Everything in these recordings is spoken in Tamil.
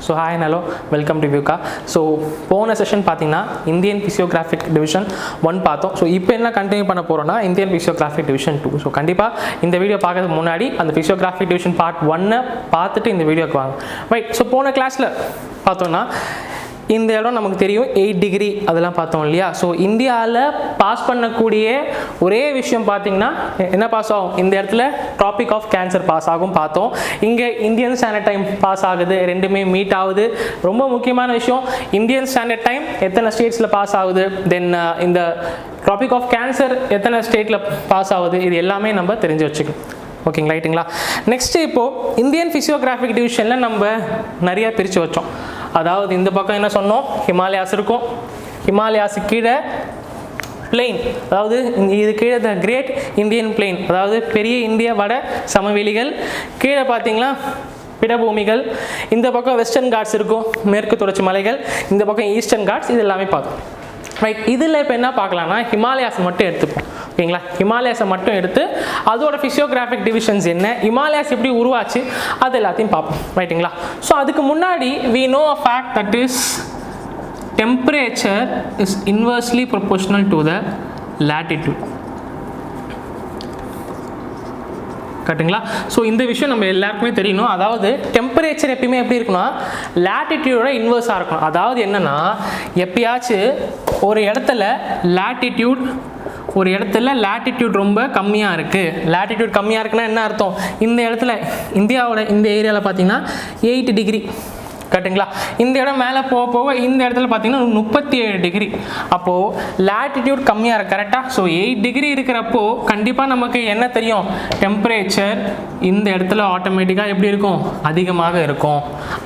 So hi and hello, welcome to Vyuka. So போன செஷன் பார்த்தீங்கன்னா இந்தியன் ஃபிசியோகிராஃபிக் டிவிஷன் 1 பார்த்தோம். ஸோ இப்போ என்ன கண்டினியூ பண்ண போகிறோம்னா இந்தியன் ஃபிசியோகிராஃபிக் டிவிஷன் 2. ஸோ கண்டிப்பாக இந்த வீடியோ பார்க்கறதுக்கு முன்னாடி அந்த ஃபிசியோகிராஃபிக் டிவிஷன் பார்ட் 1 பார்த்துட்டு இந்த வீடியோக்கு வாங்க. ரைட். ஸோ போன கிளாஸில் பார்த்தோன்னா இந்த இடம் நமக்கு தெரியும் 8 டிகிரி அதெல்லாம் பார்த்தோம் இல்லையா. ஸோ இந்தியாவில் பாஸ் பண்ணக்கூடிய ஒரே விஷயம் பார்த்தீங்கன்னா என்ன பாஸ் ஆகும், இந்த இடத்துல ட்ராபிக் ஆஃப் கேன்சர் பாஸ் ஆகும் பார்த்தோம். இங்கே இந்தியன் ஸ்டாண்டர்ட் டைம் பாஸ் ஆகுது, ரெண்டுமே மீட் ஆகுது. ரொம்ப முக்கியமான விஷயம், இந்தியன் ஸ்டாண்டர்ட் டைம் எத்தனை ஸ்டேட்ஸில் பாஸ் ஆகுது, தென் இந்த ட்ராபிக் ஆஃப் கேன்சர் எத்தனை ஸ்டேட்டில் பாஸ் ஆகுது, இது எல்லாமே நம்ம தெரிஞ்சு வச்சுக்கணும். ஓகேங்களா, ரைட்டுங்களா. நெக்ஸ்ட்டு இப்போது இந்தியன் ஃபிசியோகிராஃபிக் டிவிஷனில் நம்ம நிறையா பிரித்து வச்சோம். அதாவது இந்த பக்கம் என்ன சொன்னோம், ஹிமாலயாஸ் இருக்கும், ஹிமாலயாஸு கீழே பிளெயின், அதாவது இது கீழே த கிரேட் இந்தியன் பிளெயின், அதாவது பெரிய இந்திய வட சமவெளிகள். கீழே பார்த்தீங்களா பிடபூமிகள். இந்த பக்கம் வெஸ்டர்ன் காட்ஸ் இருக்கும், மேற்கு தொடர்ச்சி மலைகள். இந்த பக்கம் ஈஸ்டர்ன் காட்ஸ். இது எல்லாமே பார்த்தோம். ரைட். இதில் இப்போ என்ன பார்க்கலாம்னா ஹிமாலயாஸ் மட்டும் எடுத்துப்போம். ஓகேங்களா, ஹிமாலயாஸை மட்டும் எடுத்து அதோட ஃபிசியோகிராஃபிக் டிவிஷன்ஸ் என்ன, ஹிமாலயாஸ் எப்படி உருவாச்சு, அது எல்லாத்தையும் பார்ப்போம். ரைட்டுங்களா. ஸோ அதுக்கு முன்னாடி we know a fact that is temperature is inversely proportional to the latitude. கரெக்டுங்களா. ஸோ இந்த விஷயம் நம்ம எல்லாருக்குமே தெரியணும். அதாவது டெம்பரேச்சர் எப்பயுமே எப்படி இருக்குன்னா லேட்டிடியூடோட இன்வர்ஸாக இருக்கணும். அதாவது என்னென்னா எப்பயாச்சும் ஒரு இடத்துல லேட்டிடியூட் ரொம்ப கம்மியாக இருக்குது. லேட்டிடியூட் கம்மியாக இருக்குன்னா என்ன அர்த்தம், இந்த இடத்துல இந்தியாவோட இந்த ஏரியாவில் பார்த்தீங்கன்னா 8 டிகிரி. கரெக்டுங்களா. இந்த இடம் மேலே போக போக இந்த இடத்துல பார்த்தீங்கன்னா 37 டிகிரி. அப்போது லேட்டிடியூட் கம்மியாக இருக்குது. கரெக்டாக. ஸோ 8 டிகிரி இருக்கிறப்போ கண்டிப்பாக நமக்கு என்ன தெரியும், டெம்பரேச்சர் இந்த இடத்துல ஆட்டோமேட்டிக்காக எப்படி இருக்கும், அதிகமாக இருக்கும்.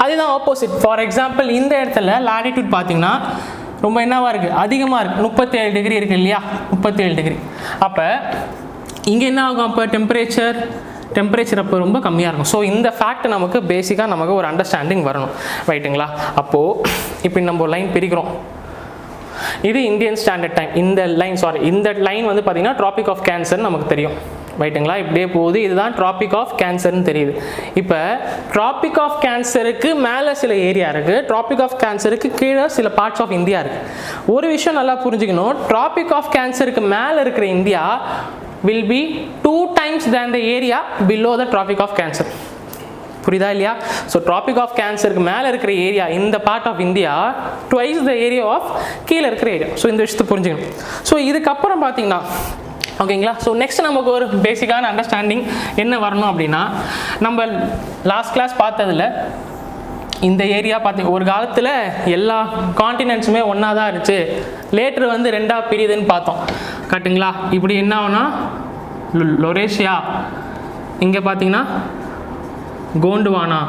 அதுதான் ஆப்போசிட். ஃபார் எக்ஸாம்பிள் இந்த இடத்துல லேட்டிடியூட் பார்த்தீங்கன்னா ரொம்ப என்னவாக இருக்குது, அதிகமாக இருக்குது. 37 டிகிரி இருக்குது இல்லையா, 37 டிகிரி. அப்போ இங்கே என்ன ஆகும், அப்போ டெம்பரேச்சர் அப்போ ரொம்ப கம்மியாக இருக்கும். ஸோ இந்த ஃபேக்ட் நமக்கு பேசிக்காக நமக்கு ஒரு அண்டர்ஸ்டாண்டிங் வரணும். ரைட்டுங்களா. அப்போது இப்போ நம்ம லைன் பிரிக்கிறோம். இது இந்தியன் ஸ்டாண்டர்ட் டைம். இந்த லைன் வந்து பார்த்திங்கன்னா ட்ராபிக் ஆஃப் கேன்சர்னு நமக்கு தெரியும். ரைட்டுங்களா. இப்படியே போகுது. இதுதான் ட்ராபிக் ஆஃப் கேன்சர்னு தெரியுது. இப்போ ட்ராபிக் ஆஃப் கேன்சருக்கு மேலே சில ஏரியா இருக்குது, ட்ராபிக் ஆஃப் கேன்சருக்கு கீழே சில பார்ட்ஸ் ஆஃப் இந்தியா இருக்குது. ஒரு விஷயம் நல்லா புரிஞ்சுக்கணும், ட்ராபிக் ஆஃப் கேன்சருக்கு மேலே இருக்கிற India will be 2 times than the area below the tropic of cancer. புரியுதா இல்லையா. ஸோ ட்ராபிக் ஆஃப் கேன்சருக்கு மேலே இருக்கிற ஏரியா இந்த part of India twice the area of கீழே இருக்கிற ஏரியா. ஸோ இந்த விஷயத்தை புரிஞ்சுக்கணும். ஸோ இதுக்கப்புறம் பார்த்தீங்கன்னா ஓகேங்களா. ஸோ நெக்ஸ்ட் நமக்கு ஒரு பேசிக்கான அண்டர்ஸ்டாண்டிங் என்ன வரணும் அப்படின்னா, நம்ம லாஸ்ட் கிளாஸ் பார்த்ததில் இந்த ஏரியா ஒரு காலத்தில் எல்லா காண்டினென்ட்ஸுமே ஒன்றா தான் இருந்துச்சு, லேட்டர் வந்து 2ஆக பிரியுதுன்னு பார்த்தோம். கரெக்டுங்களா. இப்படி என்ன ஆகுனா லொரேஷியா, இங்கே பார்த்தீங்கன்னா கோண்டுவானா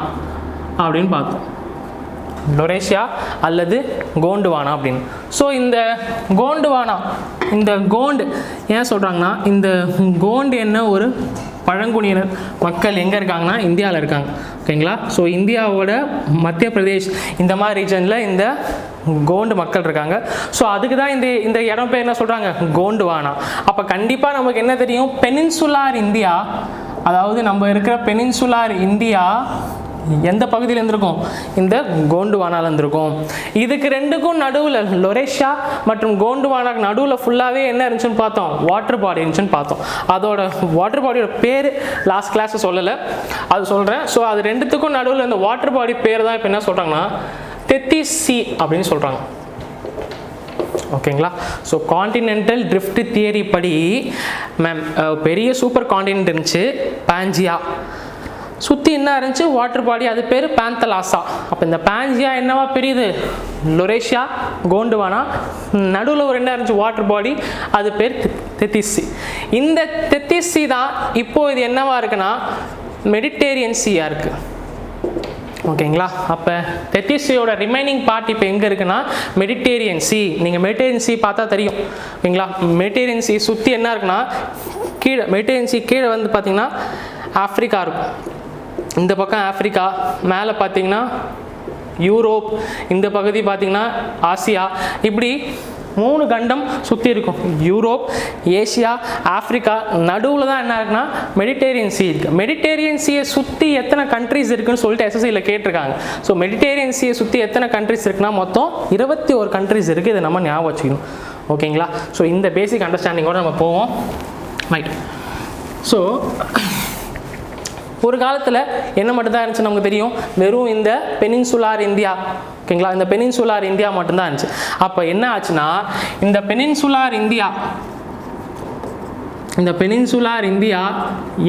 அப்படின்னு பார்த்தோம். லொரேஷியா அல்லது கோண்டுவானா அப்படின்னு. ஸோ இந்த கோண்டுவானா, இந்த கோண்டு ஏன் சொல்கிறாங்கன்னா, இந்த கோண்டு என்ன ஒரு பழங்குடியினர் மக்கள் எங்கே இருக்காங்கன்னா இந்தியாவில் இருக்காங்க. ஓகேங்களா. ஸோ இந்தியாவோட மத்திய பிரதேஷ் இந்த மாதிரி ரீஜனில் இந்த கோண்டு மக்கள் இருக்காங்க. ஸோ அதுக்கு தான் இந்த இடம் பேர் என்ன சொல்கிறாங்க, கோண்டுவானா. அப்போ கண்டிப்பாக நமக்கு என்ன தெரியும், பெனின்சுலார் இந்தியா, அதாவது நம்ம இருக்கிற பெனின்சுலார் இந்தியா எந்த பகுதியில் இருந்திருக்கும், இந்த கோண்டுவானாவில் இருந்திருக்கும். இதுக்கு ரெண்டுக்கும் நடுவில் லொரேஷியா மற்றும் கோண்டுவானாக்கு நடுவில் ஃபுல்லாகவே என்ன இருந்துச்சுன்னு பார்த்தோம், வாட்டர் பாடி இருந்துச்சுன்னு பார்த்தோம். அதோட வாட்டர் பாடியோட பேர் லாஸ்ட் கிளாஸை சொல்லலை, அது சொல்கிறேன். ஸோ அது ரெண்டுத்துக்கும் நடுவில் இந்த வாட்டர் பாடி பேர் தான் இப்போ என்ன சொல்கிறாங்கன்னா தெத்திஸ் சி அப்படின்னு சொல்கிறாங்க. ஓகேங்களா. ஸோ கான்டினென்டல் ட்ரிஃப்ட் தியரி படி பெரிய சூப்பர் கான்டினென்ட் இருந்துச்சு பாஞ்சியா, சுற்றி என்ன இருந்துச்சு வாட்டர் பாடி, அது பேர் பேந்தலாசா. அப்போ இந்த பாஞ்சியா என்னவா பிரியுது, லொரேஷியா கோண்டுவானா, நடுவில் ஒரு என்ன இருந்துச்சு வாட்டர் பாடி, அது பேர் தெத்திஸ் சி. இந்த தெத்திஸ் சி தான் இப்போது இது என்னவா இருக்குன்னா மெடிட்டேரியன் சீயாக இருக்குது. ஓகேங்களா. அப்போ தெத்திஸ் சியோட ரிமைனிங் பார்ட் இப்போ எங்கே இருக்குன்னா மெடிட்டேரியன் சி. நீங்கள் மெடிட்டேரியன் சி பார்த்தா தெரியும். ஓகேங்களா. மெடிட்டேரியன் சி சுற்றி என்ன இருக்குன்னா கீழே, மெடிட்டேரியன் சி கீழே வந்து பார்த்திங்கன்னா ஆஃப்ரிக்கா இருக்கும். இந்த பக்கம் ஆஃப்ரிக்கா, மேலே பார்த்தீங்கன்னா யூரோப், இந்த பகுதி பார்த்தீங்கன்னா ஆசியா. இப்படி 3 கண்டம் சுற்றி இருக்கும். யூரோப், ஏஷியா, ஆஃப்ரிக்கா, நடுவில் தான் என்ன இருக்குன்னா மெடிட்டேரியன் சீ இருக்குது. மெடிட்டேரியன் சீயை சுற்றி எத்தனை கண்ட்ரிஸ் இருக்குன்னு சொல்லிட்டு எஸ்எஸ்சியில் கேட்டிருக்காங்க. ஸோ மெடிட்டேரியன் சீயை சுற்றி எத்தனை கண்ட்ரிஸ் இருக்குன்னா மொத்தம் 21 கண்ட்ரிஸ் இருக்குது. இதை நம்ம ஞாபகம் வச்சுக்கணும். ஓகேங்களா? ஸோ இந்த பேசிக் அண்டர்ஸ்டாண்டிங்கோடு நம்ம போவோம். ரைட். ஸோ ஒரு காலத்தில் என்ன மட்டும்தான் இருந்துச்சு நமக்கு தெரியும், வெறும் இந்த பெனின்சுலார் இந்தியா. ஓகேங்களா? இந்த பெனின்சுலார் இந்தியா மட்டும்தான் இருந்துச்சு. அப்போ என்ன ஆச்சுன்னா இந்த பெனின்சுலார் இந்தியா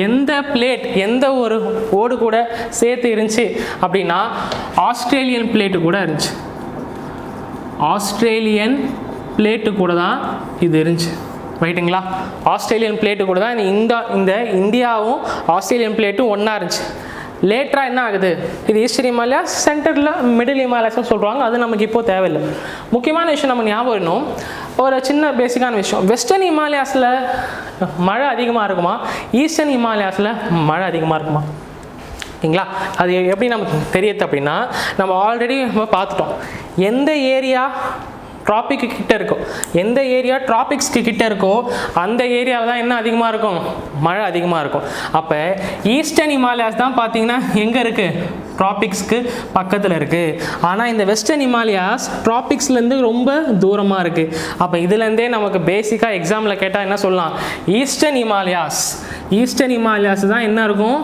எந்த பிளேட், எந்த ஒரு ஓடு கூட சேர்த்து இருந்துச்சு அப்படின்னா ஆஸ்திரேலியன் பிளேட்டு கூட இருந்துச்சு. ஆஸ்திரேலியன் பிளேட்டு கூட தான் இது இருந்துச்சு. ரைட்டுங்களா? ஆஸ்திரேலியன் பிளேட்டு கூட தான் இந்த இந்தியாவும் ஆஸ்திரேலியன் பிளேட்டும் ஒன்றா இருந்துச்சு. லேட்டராக என்ன ஆகுது, இது ஈஸ்டர்ன் ஹிமாலயாஸ், சென்டரில் மிடில் ஹிமாலயாஸ்னு சொல்கிறாங்க. அது நமக்கு இப்போது தேவையில்லை. முக்கியமான விஷயம் நம்ம ஞாபகம் வரணும், ஒரு சின்ன பேசிக்கான விஷயம். வெஸ்டர்ன் ஹிமாலயாஸில் மழை அதிகமாக இருக்குமா, ஈஸ்டர்ன் ஹிமாலயாஸில் மழை அதிகமாக இருக்குமா? ஓகேங்களா? அது எப்படி நமக்கு தெரியுது அப்படின்னா, நம்ம ஆல்ரெடி நம்ம பார்த்துட்டோம். எந்த ஏரியா ட்ராபிக்கு கிட்ட இருக்கோ, எந்த ஏரியா ட்ராபிக்ஸ்க்கு கிட்ட இருக்கோ அந்த ஏரியாவில் தான் என்ன அதிகமாக இருக்கும், மழை அதிகமாக இருக்கும். அப்போ ஈஸ்டர்ன் ஹிமாலயாஸ் தான் பார்த்தீங்கன்னா எங்கே இருக்குது, ட்ராபிக்ஸ்க்கு பக்கத்தில் இருக்குது. ஆனால் இந்த வெஸ்டர்ன் ஹிமாலயாஸ் ட்ராபிக்ஸ்லேருந்து ரொம்ப தூரமாக இருக்குது. அப்போ இதுலேருந்தே நமக்கு பேசிக்காக எக்ஸாமில் கேட்டால் என்ன சொல்லலாம், ஈஸ்டர்ன் ஹிமாலயாஸ் தான் என்ன இருக்கும்,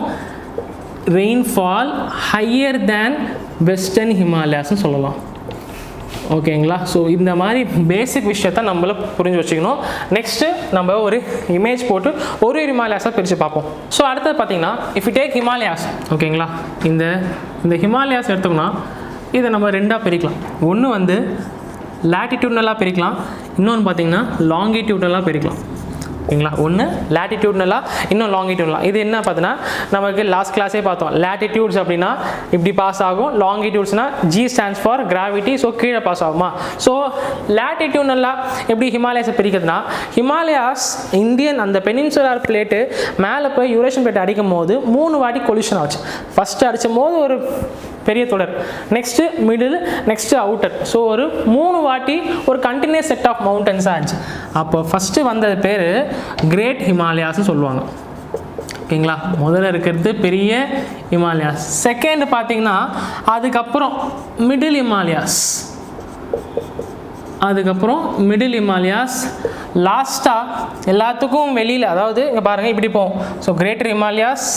ரெயின்ஃபால் ஹையர் தேன் வெஸ்டர்ன் ஹிமாலயாஸ்னு சொல்லலாம். ஓகேங்களா? ஸோ இந்த மாதிரி பேசிக் விஷயத்த நம்மள புரிஞ்சு வச்சுக்கணும். நெக்ஸ்ட்டு நம்ம ஒரு இமேஜ் போட்டு ஒரு ஹிமாலயாஸாக பிரித்து பார்ப்போம். ஸோ அடுத்தது பார்த்தீங்கன்னா இஃப் யூ டேக் ஹிமாலயாஸ், ஓகேங்களா, இந்த ஹிமாலயாஸ் எடுத்தோம்னா இதை நம்ம ரெண்டாக பிரிக்கலாம். ஒன்று வந்து லேட்டிடியூட்னலாக பிரிக்கலாம், இன்னொன்று பார்த்தீங்கன்னா லாங்கிடியூட்னலாக பிரிக்கலாம். ஓகேங்களா? ஒன்று லேட்டிடியூட்னலாக, இன்னும் லாங்கிடியூட்னலாக. இது என்ன பார்த்தீங்கன்னா நமக்கு லாஸ்ட் கிளாஸே பார்த்தோம். லேட்டிடியூட்ஸ் அப்படின்னா இப்படி பாஸ் ஆகும், லாங்கிடியூட்ஸ்னால் G stands for gravity, so கீழே பாஸ் ஆகுமா. ஸோ லேட்டிடியூட்னலாக எப்படி ஹிமாலயாஸை பிரிக்கிறதுனா, ஹிமாலயாஸ் இந்தியன் அந்த பெனின்சுலார் பிளேட்டு மேலே போய் யூரேஷியன் பிளேட் அடிக்கும் போது 3 வாட்டி கொலிஷன் ஆச்சு. ஃபஸ்ட்டு அடிக்கும் போது ஒரு பெரிய தொடர், next middle, next outer. So ஒரு 3 வாட்டி ஒரு கண்டினியூஸ் செட் ஆஃப் மவுண்டன்ஸாக இருந்துச்சு. அப்போ ஃபஸ்ட்டு வந்தது பேர் கிரேட் ஹிமாலயாஸ்ன்னு சொல்லுவாங்க. ஓகேங்களா? முதல்ல இருக்கிறது பெரிய ஹிமாலயாஸ். செகண்ட் பார்த்தீங்கன்னா அதுக்கப்புறம் மிடில் ஹிமாலயாஸ், லாஸ்ட்டாக எல்லாத்துக்கும் வெளியில், அதாவது இங்கே பாருங்கள் இப்படி போகும். ஸோ கிரேட்டர் ஹிமாலயாஸ்,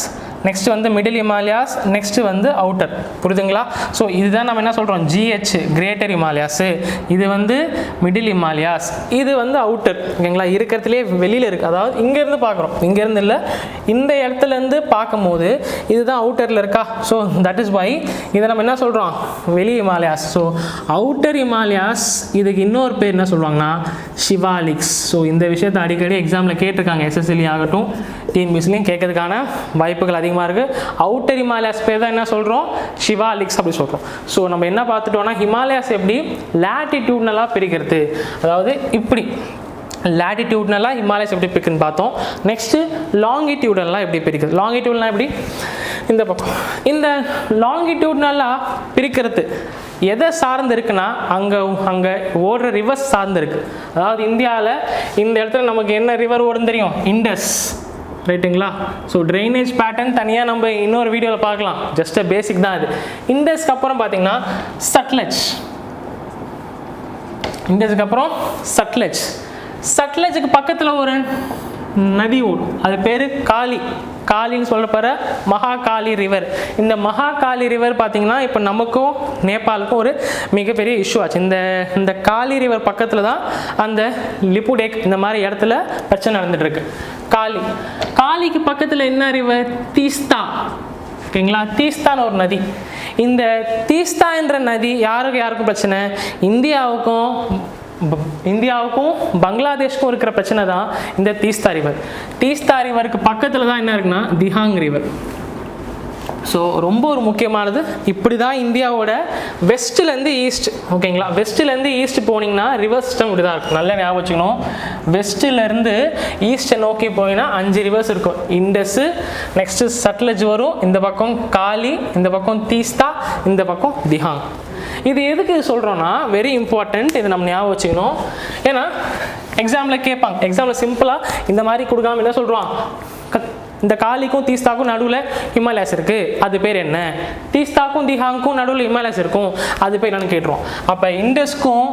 நெக்ஸ்ட் வந்து மிடில் ஹிமாலயாஸ், நெக்ஸ்ட் வந்து அவுட்டர். புரியுதுங்களா? ஸோ இதுதான் நம்ம என்ன சொல்கிறோம், GH கிரேட்டர் ஹிமாலயாஸு, இது வந்து மிடில் ஹிமாலயாஸ், இது வந்து அவுட்டர். ஓகேங்களா? இருக்கிறதுலே வெளியில் இருக்குது. அதாவது இங்கேருந்து பார்க்குறோம், இங்கேருந்து இல்லை, இந்த இடத்துலேருந்து பார்க்கும்போது இதுதான் அவுட்டரில் இருக்கா. ஸோ தட் இஸ் வை இதை நம்ம என்ன சொல்கிறோம், வெளி ஹிமாலயாஸ். ஸோ அவுட்டர் ஹிமாலயாஸ், இதுக்கு இன்னொரு பேர் என்ன சொல்லுவாங்கன்னா ஷிவாலிக்ஸ். ஸோ இந்த விஷயத்தை அடிக்கடி எக்ஸாமில் கேட்டிருக்காங்க, SSLC ஆகட்டும் டிஎன்பிஎஸ்சிலையும் கேட்கறதுக்கான வாய்ப்புகள் அதிகமாக இருக்குது. அவுட்டர் ஹிமாலயாஸ் பேர் தான் என்ன சொல்கிறோம், ஷிவாலிக்ஸ் அப்படி சொல்கிறோம். ஸோ நம்ம என்ன பார்த்துட்டோம்னா ஹிமாலயாஸ் எப்படி லேட்டிடியூட்னலாக பிரிக்கிறது, அதாவது இப்படி லேட்டிடியூட்னலாக ஹிமாலயாஸ் எப்படி பிரிக்குன்னு பார்த்தோம். நெக்ஸ்ட்டு லாங்கிடியூட்னலாக எப்படி பிரிக்கிறது. லாங்கிடியூட்னா எப்படி, இந்த பக்கம் இந்த லாங்கிடியூட்னலாக பிரிக்கிறது எதை சார்ந்து இருக்குன்னா அங்கே ஓடுற ரிவர்ஸ் சார்ந்து இருக்குது. அதாவது இந்தியாவில் இந்த இடத்துல நமக்கு என்ன ரிவர் ஓடுன்னு தெரியும், இண்டஸ். ரைட்டுங்களா? ஸோ ட்ரைனேஜ் பேட்டர்ன் தனியாக நம்ம இன்னொரு வீடியோவில் பார்க்கலாம், ஜஸ்ட் பேசிக் தான் அது. இண்டஸ்க்கு அப்புறம் பார்த்தீங்கன்னா சட்லஜ், இண்டஸ்க்கு அப்புறம் சட்லஜுக்கு பக்கத்தில் ஒரு நதி ஓடும், அது பேர் காலின்னு சொல்லப்படுற மகாகாலி ரிவர். இந்த மகாகாலி ரிவர் பார்த்தீங்கன்னா இப்போ நமக்கும் நேபாளுக்கும் ஒரு மிகப்பெரிய இஷ்யூ ஆச்சு. இந்த காலி ரிவர் பக்கத்தில் தான் அந்த லிபுடேக் இந்த மாதிரி இடத்துல பிரச்சனை நடந்துட்டு இருக்கு. காலிக்கு பக்கத்தில் என்ன ரிவர், தீஸ்தா. ஓகேங்களா? தீஸ்தான்னு ஒரு நதி. இந்த தீஸ்தா என்ற நதி யாருக்கும் பிரச்சனை, இந்தியாவுக்கும் பங்களாதேஷ்க்கும் இருக்கிற பிரச்சனை தான் இந்த தீஸ்தா ரிவர். தீஸ்தா ரிவருக்கு பக்கத்தில் தான் என்ன இருக்குன்னா திஹாங் ரிவர். ஸோ ரொம்ப ஒரு முக்கியமானது. இப்படி தான் இந்தியாவோட வெஸ்ட்லேருந்து ஈஸ்ட், ஓகேங்களா, வெஸ்ட்லேருந்து ஈஸ்ட் போனீங்கன்னா ரிவர் சிஸ்டம் இப்படி தான் இருக்கும். நல்லா ஞாபகம் வச்சுக்கணும். வெஸ்ட்லேருந்து ஈஸ்ட்டை நோக்கி போனீங்கன்னா 5 ரிவர்ஸ் இருக்கும். இண்டஸ், நெக்ஸ்ட்டு சட்லஜ் வரும், இந்த பக்கம் காலி, இந்த பக்கம் தீஸ்தா, இந்த பக்கம் திஹாங். இது எதுக்கு சொல்கிறோன்னா வெரி இம்பார்ட்டண்ட், இது நம்ம ஞாபகம் வச்சுக்கணும். ஏன்னா எக்ஸாமில் கேட்பாங்க. எக்ஸாமில் சிம்பிளாக இந்த மாதிரி கொடுக்காம என்ன சொல்கிறான், இந்த காலிக்கும் தீஸ்தாக்கும் நடுவில் ஹிமாலயாஸ் இருக்குது, அது பேர் என்ன? தீஸ்தாக்கும் திஹாங்க்கும் நடுவில் ஹிமாலயாஸ் இருக்கும், அது பேர் என்னன்னு கேட்டுருவோம். அப்போ இண்டஸ்க்கும்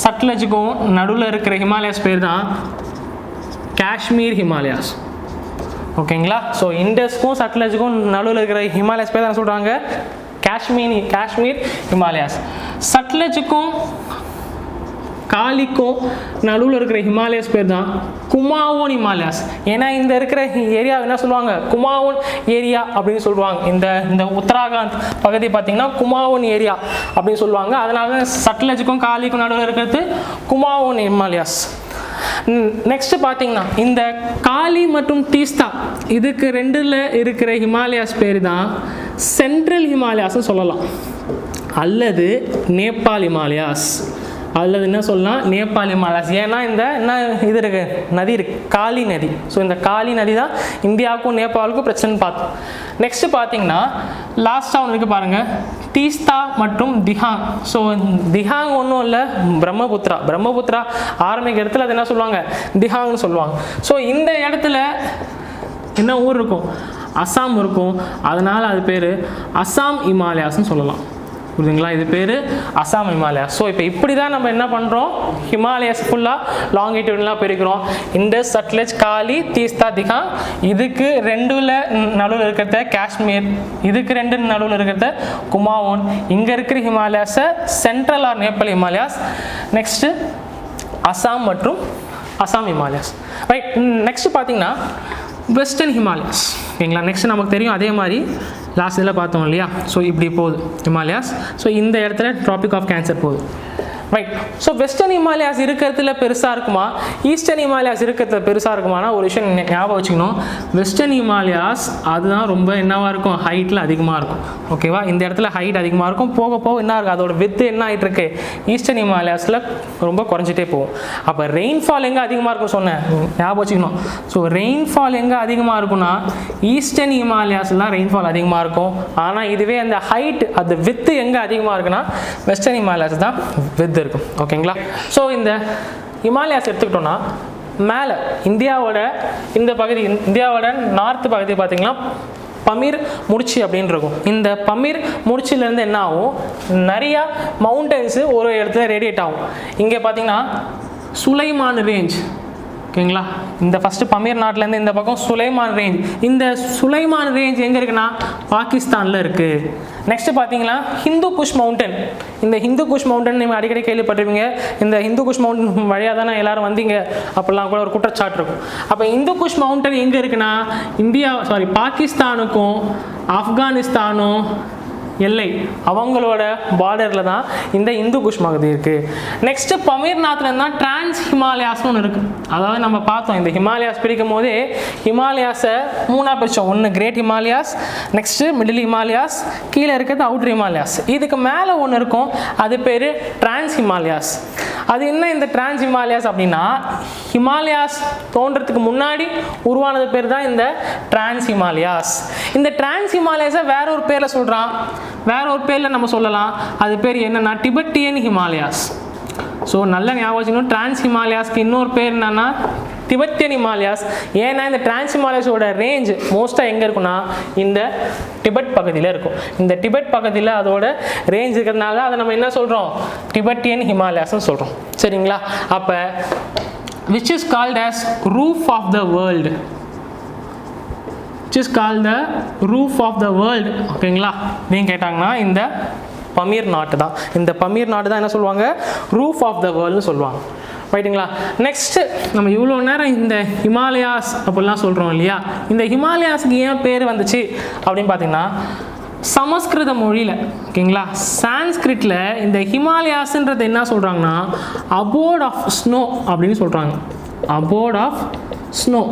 சட்லஜுக்கும் நடுவில் இருக்கிற ஹிமாலயாஸ் பேர் தான் காஷ்மீர் ஹிமாலயாஸ். ஓகேங்களா? ஸோ இண்டஸ்க்கும் சட்லஜுக்கும் நடுவில் இருக்கிற ஹிமாலயாஸ் பேர் தான் சொல்கிறாங்க காஷ்மீர் ஹிமாலயாஸ். சட்லஜுக்கும் காலிக்கும் நடுவில் இருக்கிற ஹிமாலயாஸ் பேர் தான் குமாவோன் ஹிமாலயாஸ். ஏன்னா இந்த இருக்கிற ஏரியா என்ன சொல்லுவாங்க, குமாவோன் ஏரியா அப்படின்னு சொல்லுவாங்க. இந்த உத்தராகண்ட் பகுதி பார்த்தீங்கன்னா குமாவோன் ஏரியா அப்படின்னு சொல்லுவாங்க. அதனால தான் சட்லஜுக்கும் காலிக்கும் நடுவில் இருக்கிறது குமாவோன் ஹிமாலயாஸ். நெக்ஸ்ட் பார்த்தீங்கன்னா இந்த காலி மற்றும் தீஸ்தா இதுக்கு ரெண்டில் இருக்கிற ஹிமாலயாஸ் பேர் தான் சென்ட்ரல் ஹிமாலயாஸ்ன்னு சொல்லலாம், அல்லது நேபாள் ஹிமாலயாஸ், அல்லது என்ன சொல்லலாம் நேபாள் ஹிமாலயாஸ். ஏன்னா இந்த என்ன இது இருக்கு, நதி இருக்கு, காலி நதி. ஸோ இந்த காலி நதி தான் இந்தியாவுக்கும் நேபாளுக்கும் பிரச்சனை பார்த்தோம். நெக்ஸ்ட் பார்த்தீங்கன்னா லாஸ்ட்டாக ஒன்று இருக்குது பாருங்கள், தீஸ்தா மற்றும் திஹாங். ஸோ திஹாங் ஒன்றும் இல்லை, பிரம்மபுத்திரா ஆரம்பிக்கிற இடத்துல அது என்ன சொல்லுவாங்க, திஹாங்னு சொல்லுவாங்க. ஸோ இந்த இடத்துல என்ன ஊர் இருக்கும், அசாம் இருக்கும். அதனால் அது பேர் அசாம் ஹிமாலயாஸ்ன்னு சொல்லலாம். புரியுதுங்களா? இது பேர் அசாம் ஹிமாலயாஸ். ஸோ இப்போ இப்படி தான் நம்ம என்ன பண்ணுறோம், ஹிமாலயாஸ் ஃபுல்லாக லாங்கிடியூட்லாம் பிரிக்கிறோம். இண்டஸ், சட்லஜ், காலி, தீஸ்தா, திஹாங். இதுக்கு ரெண்டுல நடுவில் இருக்கிறத காஷ்மீர், இதுக்கு ரெண்டு நடுவில் இருக்கிறத குமாவோன். இங்கே இருக்கிற ஹிமாலயாஸை central or Nepal Himalayas. Next Assam மற்றும் அசாம் ஹிமாலயாஸ். ரைட். நெக்ஸ்ட் பார்த்தீங்கன்னா வெஸ்டர்ன் ஹிமாலயாஸ். ஓகேங்களா? நெக்ஸ்ட் நமக்கு தெரியும் அதே மாதிரி லாஸ்ட் இதில் பார்த்தோம் இல்லையா. ஸோ இப்படி போகுது ஹிமாலயாஸ். ஸோ இந்த இடத்துல ட்ராபிக் ஆஃப் கேன்சர் போகுது. ரைட். ஸோ வெஸ்டர்ன் ஹிமாலயாஸ் இருக்கிறதுல பெருசாக இருக்குமா, ஈஸ்டர்ன் ஹிமாலயாஸ் இருக்கிறதுல பெருசாக இருக்குமானா ஒரு விஷயம் ஞாபகம் வச்சுக்கணும். வெஸ்டர்ன் ஹிமாலயாஸ் அதுதான் ரொம்ப என்னவாக இருக்கும், ஹைட்டில் அதிகமாக இருக்கும். ஓகேவா? இந்த இடத்துல ஹைட் அதிகமாக இருக்கும். போக போக என்ன இருக்குது, அதோட வித்து என்ன ஆகிட்டு இருக்கு, ஈஸ்டர்ன் ஹிமாலயாஸில் ரொம்ப குறைஞ்சிட்டே போகும். அப்போ ரெயின்ஃபால் எங்கே அதிகமாக இருக்கும் சொன்னேன், ஞாபகம் வச்சுக்கணும். ஸோ ரெயின்ஃபால் எங்கே அதிகமாக இருக்குன்னா ஈஸ்டர்ன் ஹிமாலயாஸில் தான் ரெயின்ஃபால் அதிகமாக இருக்கும். ஆனால் இதுவே அந்த ஹைட், அந்த வித்து எங்கே அதிகமாக இருக்குன்னா வெஸ்டர்ன் ஹிமாலயாஸ் தான் வித்து இருக்கும். ஓகேங்களா? ஸோ இந்த ஹிமாலயாஸ் எடுத்துக்கிட்டோம்னா மேலே இந்தியாவோட இந்த பகுதி, இந்தியாவோட நார்த் பகுதி பார்த்தீங்கன்னா பமீர் முடிச்சு அப்படின்னு இருக்கும். இந்த பமீர் முடிச்சிலேருந்து என்ன ஆகும், நிறையா மவுண்டன்ஸு ஒரு இடத்துல ரேடியேட் ஆகும். இங்கே பார்த்தீங்கன்னா சுலைமான் ரேஞ்ச். ஓகேங்களா? இந்த ஃபஸ்ட்டு பமீர் நாட்டிலேருந்து இந்த பக்கம் சுலைமான் ரேஞ்ச். இந்த சுலைமான் ரேஞ்ச் எங்கே இருக்குன்னா பாகிஸ்தானில் இருக்குது. நெக்ஸ்ட்டு பார்த்தீங்கன்னா ஹிந்து குஷ் மவுண்டன். இந்த ஹிந்து குஷ் மவுண்டன் நீங்கள் அடிக்கடி கேள்விப்பட்டிருப்பீங்க. இந்த ஹிந்து குஷ் மவுண்டன் வழியாக தானே எல்லாரும் வந்தீங்க அப்படிலாம் கூட ஒரு குற்றச்சாட்டு இருக்கும். அப்போ ஹிந்து குஷ் மவுண்டன் எங்கே இருக்குன்னா பாகிஸ்தானுக்கும் ஆப்கானிஸ்தானும் எல்லை, அவங்களோட பார்டரில் தான் இந்த இந்து குஷ் பகுதி இருக்குது. நெக்ஸ்ட்டு பமீர்நாத்தில் தான் டிரான்ஸ் ஹிமாலயாஸ்னு ஒன்று இருக்குது. அதாவது நம்ம பார்த்தோம் இந்த ஹிமாலயாஸ் பிரிக்கும் போதே ஹிமாலயாஸை மூணாக பிரித்தோம். ஒன்று great Himalayas, next middle Himalayas, கீழே இருக்கிறது அவுட்டர் ஹிமாலயாஸ். இதுக்கு மேலே ஒன்று இருக்கும், அது பேர் டிரான்ஸ் ஹிமாலயாஸ். அது என்ன இந்த டிரான்ஸ் ஹிமாலயாஸ் அப்படின்னா, ஹிமாலயாஸ் தோன்றதுக்கு முன்னாடி உருவானது பேர் தான் இந்த டிரான்ஸ் ஹிமாலயாஸ். இந்த டிரான்ஸ் ஹிமாலயாஸை வேற ஒரு பேரில் சொல்கிறான், வேற ஒரு பேரில் நம்ம சொல்லலாம். அது பேர் என்னன்னா டிபெட்டியன் ஹிமாலயாஸ். ஸோ நல்ல ஞாபகம் வச்சுக்கணும், டிரான்ஸ் ஹிமாலயாஸ்க்கு இன்னொரு பேர் என்னன்னா டிபெட்டியன் ஹிமாலயாஸ். ஏன்னா இந்த டிரான்ஸ் ஹிமாலயாஸோட ரேஞ்ச் மோஸ்ட்டாக எங்கே இருக்குன்னா இந்த டிபெட் பகுதியில் இருக்கும். இந்த டிபெட் பகுதியில் அதோட ரேஞ்ச் இருக்கிறதுனால அதை நம்ம என்ன சொல்கிறோம், டிபெட்டியன் ஹிமாலயாஸ்னு சொல்கிறோம். சரிங்களா? அப்போ which is called as roof of the world, which is called the roof of the world. ஓகேங்களா? நீங்கள் கேட்டாங்கன்னா இந்த பமீர் நாட்டு தான், இந்த பமீர் நாட்டு தான் என்ன சொல்லுவாங்க, ரூஃப் ஆஃப் த வேர்ல்டுன்னு சொல்லுவாங்க. ரைட்டுங்களா? நெக்ஸ்ட்டு நம்ம இவ்வளோ நேரம் இந்த ஹிமாலயாஸ் அப்படிலாம் சொல்கிறோம் இல்லையா, இந்த ஹிமாலயாஸுக்கு ஏன் பேர் வந்துச்சு அப்படின்னு பார்த்தீங்கன்னா சமஸ்கிருத மொழியில், ஓகேங்களா, சான்ஸ்கிரிட்டில் இந்த ஹிமாலயாஸ்ன்றது என்ன சொல்கிறாங்கன்னா அபோர்ட் ஆஃப் ஸ்னோ அப்படின்னு சொல்கிறாங்க. அபோர்ட் ஆஃப் ஸ்னோ,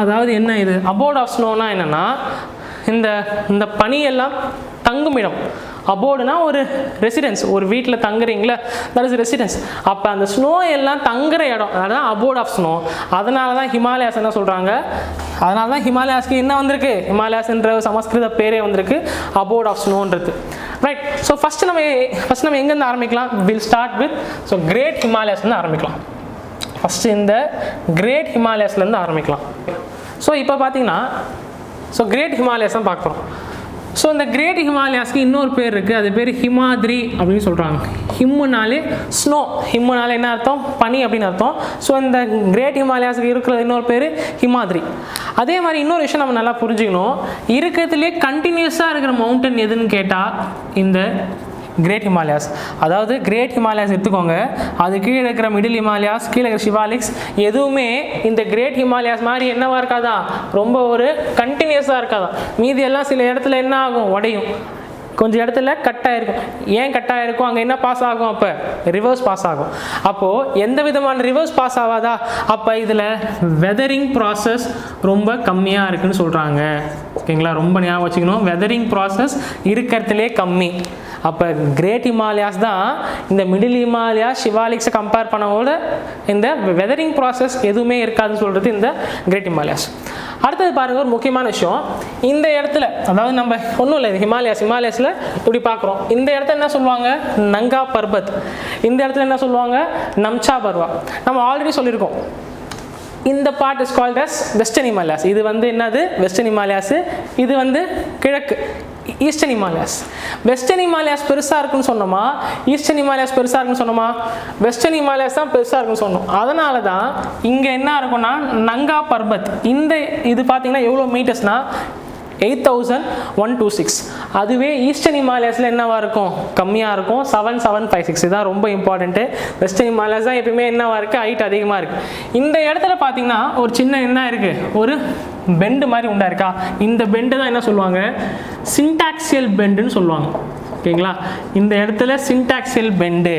அதாவது என்ன இது அபோர்ட் ஆஃப் ஸ்னோனா என்னென்னா, இந்த இந்த பனியெல்லாம் தங்குமிடம். அபோர்டுனா ஒரு ரெசிடென்ஸ், ஒரு வீட்டில் தங்குறீங்களா, தட் இஸ் ரெசிடென்ஸ். அப்போ அந்த ஸ்னோ எல்லாம் தங்குற இடம், அதான் அபோர்ட் ஆஃப் ஸ்னோ. அதனால தான் ஹிமாலயாஸ் என்ன சொல்கிறாங்க, அதனால தான் ஹிமாலயாஸ்க்கு என்ன வந்திருக்கு, ஹிமாலயாஸ்ன்ற சமஸ்கிருத பேரே வந்திருக்கு, அபோர்ட் ஆஃப் ஸ்னோன்றது. ரைட். ஸோ ஃபஸ்ட்டு நம்ம எங்கேருந்து ஆரம்பிக்கலாம், வில் ஸ்டார்ட் வித் கிரேட் ஹிமாலயாஸ்லேருந்து ஆரம்பிக்கலாம். ஃபஸ்ட்டு இந்த கிரேட் ஹிமாலயாஸ்லேருந்து ஆரம்பிக்கலாம். ஸோ இப்போ பார்த்தீங்கன்னா கிரேட் ஹிமாலயாஸ் தான் பார்க்குறோம். ஸோ இந்த கிரேட் ஹிமாலயாஸ்க்கு இன்னொரு பேர் இருக்குது, அது பேர் ஹிமாத்ரி அப்படின்னு சொல்கிறாங்க. ஹிம்முனாலே ஸ்னோ, ஹிம்முனாலே என்ன அர்த்தம், பனி அப்படின்னு அர்த்தம். ஸோ இந்த கிரேட் ஹிமாலயாஸுக்கு இருக்கிற இன்னொரு பேர் ஹிமாத்ரி. அதே மாதிரி இன்னொரு விஷயம் நம்ம நல்லா புரிஞ்சுக்கணும், இருக்கிறதுலே கண்டினியூஸாக இருக்கிற மவுண்டன் எதுன்னு கேட்டால் இந்த கிரேட் ஹிமாலயாஸ். அதாவது கிரேட் ஹிமாலயாஸ் எடுத்துக்கோங்க, அது கீழே இருக்கிற மிடில் ஹிமாலயாஸ், கீழே இருக்கிற ஷிவாலிக்ஸ் எதுவுமே இந்த கிரேட் ஹிமாலயாஸ் மாதிரி என்னவா இருக்காதா, ரொம்ப ஒரு கண்டினியூஸாக இருக்காதா. மீதி எல்லாம் சில இடத்துல என்ன ஆகும், உடையும், கொஞ்சம் இடத்துல கட்டாயிருக்கும். ஏன் கட்டாயிருக்கும், அங்கே என்ன பாஸ் ஆகும், அப்போ ரிவர்ஸ் பாஸ் ஆகும். அப்போது எந்த விதமான ரிவர்ஸ் பாஸ் ஆகாதா, அப்போ இதில் வெதரிங் ப்ராசஸ் ரொம்ப கம்மியாக இருக்குதுன்னு சொல்கிறாங்க. ஓகேங்களா, ரொம்ப ஞாபகம் வச்சுக்கணும், வெதரிங் ப்ராசஸ் இருக்கிறதுலே கம்மி. அப்போ கிரேட் ஹிமாலயாஸ் தான் இந்த மிடில் ஹிமாலயாஸ் ஷிவாலிக்ஸை கம்பேர் பண்ணவோட இந்த வெதரிங் ப்ராசஸ் எதுவுமே இருக்காதுன்னு சொல்கிறது இந்த கிரேட் ஹிமாலயாஸ். அடுத்தது பாருங்கள், ஒரு முக்கியமான விஷயம், இந்த இடத்துல அதாவது நம்ம ஒன்றும் இல்லை, ஹிமாலயாஸில் இப்படி பார்க்குறோம். இந்த இடத்துல என்ன சொல்லுவாங்க, நங்கா பர்பத். இந்த இடத்துல என்ன சொல்லுவாங்க, நம்சா பர்வா. நம்ம ஆல்ரெடி சொல்லியிருக்கோம், இந்த part is called as western Himalayas. இது வந்து என்னது, வெஸ்டர்ன் ஹிமாலயாஸ். இது வந்து கிழக்கு ஈஸ்டர்ன் ஹிமாலயாஸ். வெஸ்டர்ன் ஹிமாலயாஸ் பெருசாக இருக்குன்னு சொன்னோமா, ஈஸ்டர்ன் ஹிமாலயாஸ் பெருசாக இருக்குன்னு சொன்னோமா, வெஸ்டர்ன் ஹிமாலயாஸ் தான் பெருசாக இருக்குன்னு சொன்னோம். அதனால தான் இங்கே என்ன இருக்குன்னா நங்கா பர்பத். இந்த இது பார்த்தீங்கன்னா எவ்வளோ மீட்டர்ஸ்னால் 8126. அதுவே ஈஸ்டர்ன் ஹிமாலயாஸில் என்னவா இருக்கும், கம்மியாக இருக்கும், 7756. இதுதான் ரொம்ப இம்பார்ட்டண்ட்டு. வெஸ்டர்ன் ஹிமாலயாஸ் தான் எப்பயுமே என்னவா இருக்குது, ஹைட் அதிகமாக இருக்குது. இந்த இடத்துல பார்த்தீங்கன்னா ஒரு சின்ன என்ன இருக்குது, ஒரு பெண்டு மாதிரி உண்டா இருக்கா. இந்த பெண்டு தான் என்ன சொல்லுவாங்க, சின்டாக்சியல் பெண்டுன்னு சொல்லுவாங்க. ஓகேங்களா, இந்த இடத்துல சின்டாக்சியல் பெண்டு.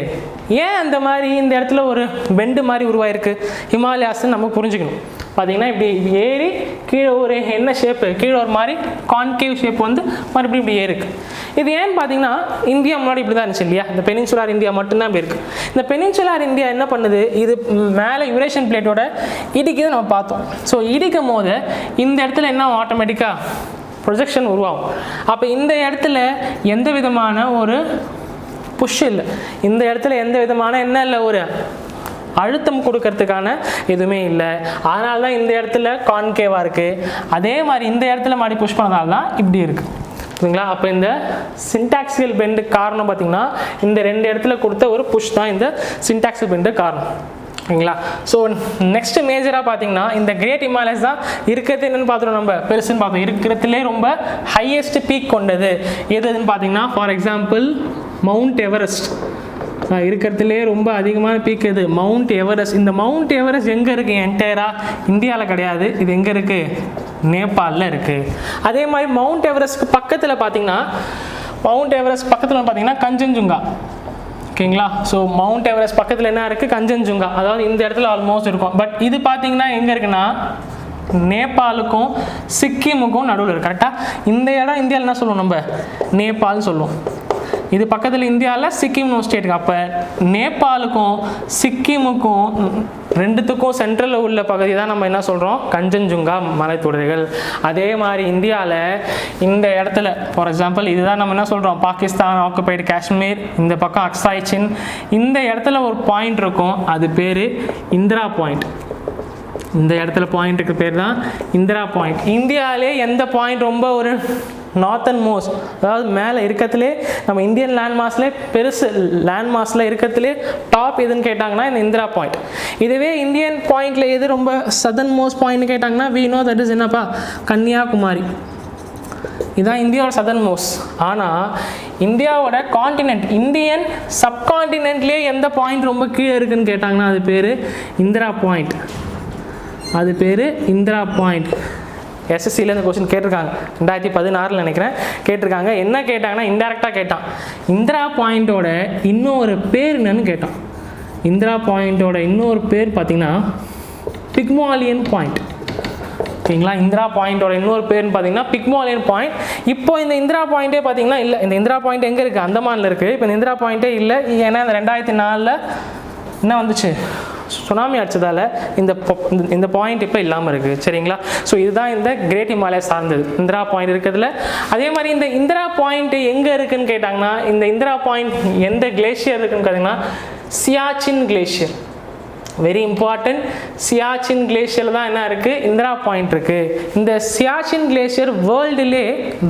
ஏன் அந்த மாதிரி இந்த இடத்துல ஒரு பெண்டு மாதிரி உருவாயிருக்கு ஹிமாலயாஸ்ன்னு நம்ம புரிஞ்சுக்கணும். பார்த்தீங்கன்னா இப்படி ஏறி கீழே ஒரு என்ன ஷேப்பு, கீழே ஒரு மாதிரி கான்கேவ் ஷேப் வந்து மறுபடியும் இப்படி ஏறிருக்கு. இது ஏன்னு பார்த்தீங்கன்னா, இந்தியா முன்னாடி இப்படி தான் இருந்துச்சு இல்லையா, இந்த பெனின்சுலார் இந்தியா மட்டும்தான் இப்படி இருக்குது. இந்த பெனின்சுலார் இந்தியா என்ன பண்ணுது, இது மேலே யூரேஷியன் பிளேட்டோட இடிக்குது நம்ம பார்த்தோம். ஸோ இடிக்கும் போது இந்த இடத்துல என்ன ஆட்டோமேட்டிக்காக ப்ரொஜெக்ஷன் உருவாகும். அப்போ இந்த இடத்துல எந்த விதமான ஒரு புஷ் இல்லை, இந்த இடத்துல எந்த விதமான என்ன இல்லை, ஒரு அழுத்தம் கொடுக்கறதுக்கான எதுவுமே இல்லை. அதனால தான் இந்த இடத்துல கான்கேவாக இருக்குது. அதே மாதிரி இந்த இடத்துல மாடி புஷ் பண்ணதால தான் இப்படி இருக்குது. சரிங்களா, அப்போ இந்த சின்டாக்சியல் பெண்டு காரணம் பார்த்திங்கன்னா இந்த ரெண்டு இடத்துல கொடுத்த ஒரு புஷ் தான் இந்த சின்டாக்சியல் பெண்டு காரணம். ஓகேங்களா, ஸோ நெக்ஸ்ட் மேஜராக பார்த்தீங்கன்னா இந்த கிரேட் ஹிமாலயாஸ் தான் இருக்கிறது என்னென்னு பார்த்துருவோம், நம்ம பெருசுன்னு பார்த்தோம். இருக்கிறதுலே ரொம்ப ஹையஸ்ட் பீக் கொண்டது எதுன்னு பார்த்தீங்கன்னா, ஃபார் எக்ஸாம்பிள் மவுண்ட் எவரெஸ்ட். இருக்கிறதுலே ரொம்ப அதிகமான பீக் எது, மவுண்ட் எவரெஸ்ட். இந்த மவுண்ட் எவரெஸ்ட் எங்கே இருக்குது, என்டையராக இந்தியாவில் கிடையாது, இது எங்கே இருக்குது, நேபாளில் இருக்குது. அதே மாதிரி மவுண்ட் எவரெஸ்ட்க்கு பக்கத்தில் பார்த்தீங்கன்னா, மவுண்ட் எவரெஸ்ட் பக்கத்தில் பார்த்தீங்கன்னா கஞ்சன்ஜுங்கா. ஓகேங்களா, ஸோ மவுண்ட் எவரெஸ்ட் பக்கத்தில் என்ன இருக்குது, கஞ்சன்ஜுங்கா. அதாவது இந்த இடத்துல ஆல்மோஸ்ட் இருக்கும். பட் இது பார்த்தீங்கன்னா எங்கே இருக்குன்னா, நேபாளுக்கும் சிக்கிமுக்கும் நடுவில் இருக்குது. கரெக்டாக இந்த இடம் இந்தியாவில் என்ன சொல்லுவோம், நம்ம நேபாள்னு சொல்லுவோம். இது பக்கத்தில் இந்தியாவில் சிக்கிம் ஸ்டேட்டுக்கு. அப்போ நேபாளுக்கும் சிக்கிமுக்கும் ரெண்டுத்துக்கும் சென்ட்ரலில் உள்ள பகுதி தான் நம்ம என்ன சொல்கிறோம், கஞ்சன்ஜுங்கா மலைத்தொடர்கள். அதே மாதிரி இந்தியாவில் இந்த இடத்துல ஃபார் எக்ஸாம்பிள் இதுதான் நம்ம என்ன சொல்கிறோம், பாகிஸ்தான் ஆக்குபைடு காஷ்மீர், இந்த பக்கம் அக்சாய் சின். இந்த இடத்துல ஒரு பாயிண்ட் இருக்கும், அது பேர் இந்திரா பாயிண்ட். இந்த இடத்துல பாயிண்ட் இருக்க பேர் தான் இந்திரா பாயிண்ட். இந்தியாவிலே எந்த பாயிண்ட் ரொம்ப ஒரு நார்த்தன் மோஸ்ட், அதாவது மேலே இருக்கிறதுலே நம்ம இந்தியன் லேண்ட்மார்க்ஸ்லேயே பெருசு லேண்ட்மார்க்ஸில் இருக்கிறதுலே டாப் எதுன்னு கேட்டாங்கன்னா இந்த இந்திரா பாயிண்ட். இதுவே இந்தியன் பாயிண்டில் எது ரொம்ப சதர்ன் மோஸ்ட் பாயிண்ட்னு கேட்டாங்கன்னா வி நோ தட் இஸ் என்னப்பா, கன்னியாகுமரி. இதுதான் இந்தியாவோட சதர்ன் மோஸ்ட். ஆனால் இந்தியாவோட காண்டினென்ட், இந்தியன் சப்காண்டினென்ட்லேயே எந்த பாயிண்ட் ரொம்ப கீழே இருக்குதுன்னு கேட்டாங்கன்னா அது பேர் இந்திரா பாயிண்ட். அது பேர் இந்திரா பாயிண்ட். எஸ்எஸ்சியில் இந்த கொஸ்டின் கேட்டிருக்காங்க, 2016 நினைக்கிறேன் கேட்டிருக்காங்க. என்ன கேட்டாங்கன்னா இன்டெரக்டாக கேட்டான், இந்திரா பாயிண்ட்டோட இன்னொரு பேர் என்னன்னு கேட்டான். இந்திரா பாயிண்ட்டோட இன்னொரு பேர் பார்த்தீங்கன்னா பிக்மாலியன் பாயிண்ட். ஓகேங்களா. இந்திரா பாயிண்டோட இன்னொரு பேர்னு பார்த்தீங்கன்னா பிக்மோலியன் பாயிண்ட். இப்போ இந்த இந்திரா பாயிண்டே பார்த்தீங்கன்னா இல்லை. இந்த இந்திரா பாயிண்ட் எங்கே இருக்குது? அந்தமானில் இருக்குது. இப்போ இந்த இந்திரா பாயிண்டே இல்லை. ஏன்னா இந்த 2004 என்ன வந்துச்சு? சுனாமி அடிச்சதால் இந்த பாயிண்ட் இப்போ இல்லாமல் இருக்குது. சரிங்களா. ஸோ இதுதான் இந்த கிரேட் ஹிமாலயா சார்ந்தது இந்திரா பாயிண்ட் இருக்கிறதுல. அதே மாதிரி இந்த இந்திரா பாயிண்ட் எங்கே இருக்குதுன்னு கேட்டாங்கன்னா, இந்த இந்திரா பாயிண்ட் எந்த கிளேஷியர் இருக்குன்னு கேட்டிங்கன்னா Siachen glacier. Very important. Siachen கிளேஷியரில் தான் என்ன இருக்குது? இந்திரா பாயிண்ட் இருக்குது. இந்த சியாச்சின் கிளேஷியர் வேர்ல்டுலே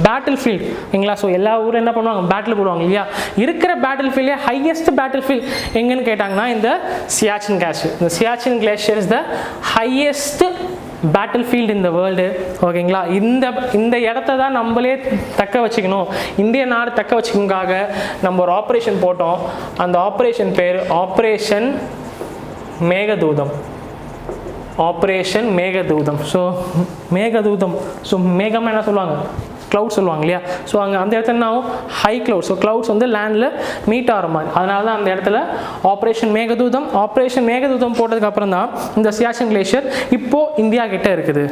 பேட்டில் ஃபீல்டு. ஓகேங்களா. ஸோ எல்லா ஊரும் என்ன பண்ணுவாங்க? பேட்டில் போடுவாங்க இல்லையா. இருக்கிற பேட்டில் ஃபீல்டே ஹையஸ்ட் பேட்டில் ஃபீல்ட் எங்கன்னு கேட்டாங்கன்னா இந்த சியாச்சின் கிளேஷியர். இந்த Siachen glacier is the highest battle field in the world. ஓகேங்களா. இந்த இடத்த தான் நம்மளே தக்க வச்சுக்கணும், இந்திய நாடு தக்க வச்சுக்கணுக்காக நம்ம ஒரு ஆப்ரேஷன் போட்டோம். அந்த ஆப்ரேஷன் பேர் operation Meghaduta. Operation Meghaduta. So Meghaduta. So மேகம் என்ன சொல்லுவாங்க? க்ளவுட் சொல்லுவாங்க இல்லையா. ஸோ அங்கே அந்த இடத்துல என்ன ஆகும்? High cloud. ஸோ க்ளவுட்ஸ் வந்து லேண்டில் மீட் ஆகிற மாதிரி. அதனால தான் அந்த இடத்துல ஆப்ரேஷன் மேகதூதம். ஆப்ரேஷன் மேகதூதம் போட்டதுக்கப்புறம் தான் இந்த சியாச்சின் கிளேஷியர் இப்போது இந்தியா கிட்டே இருக்குது.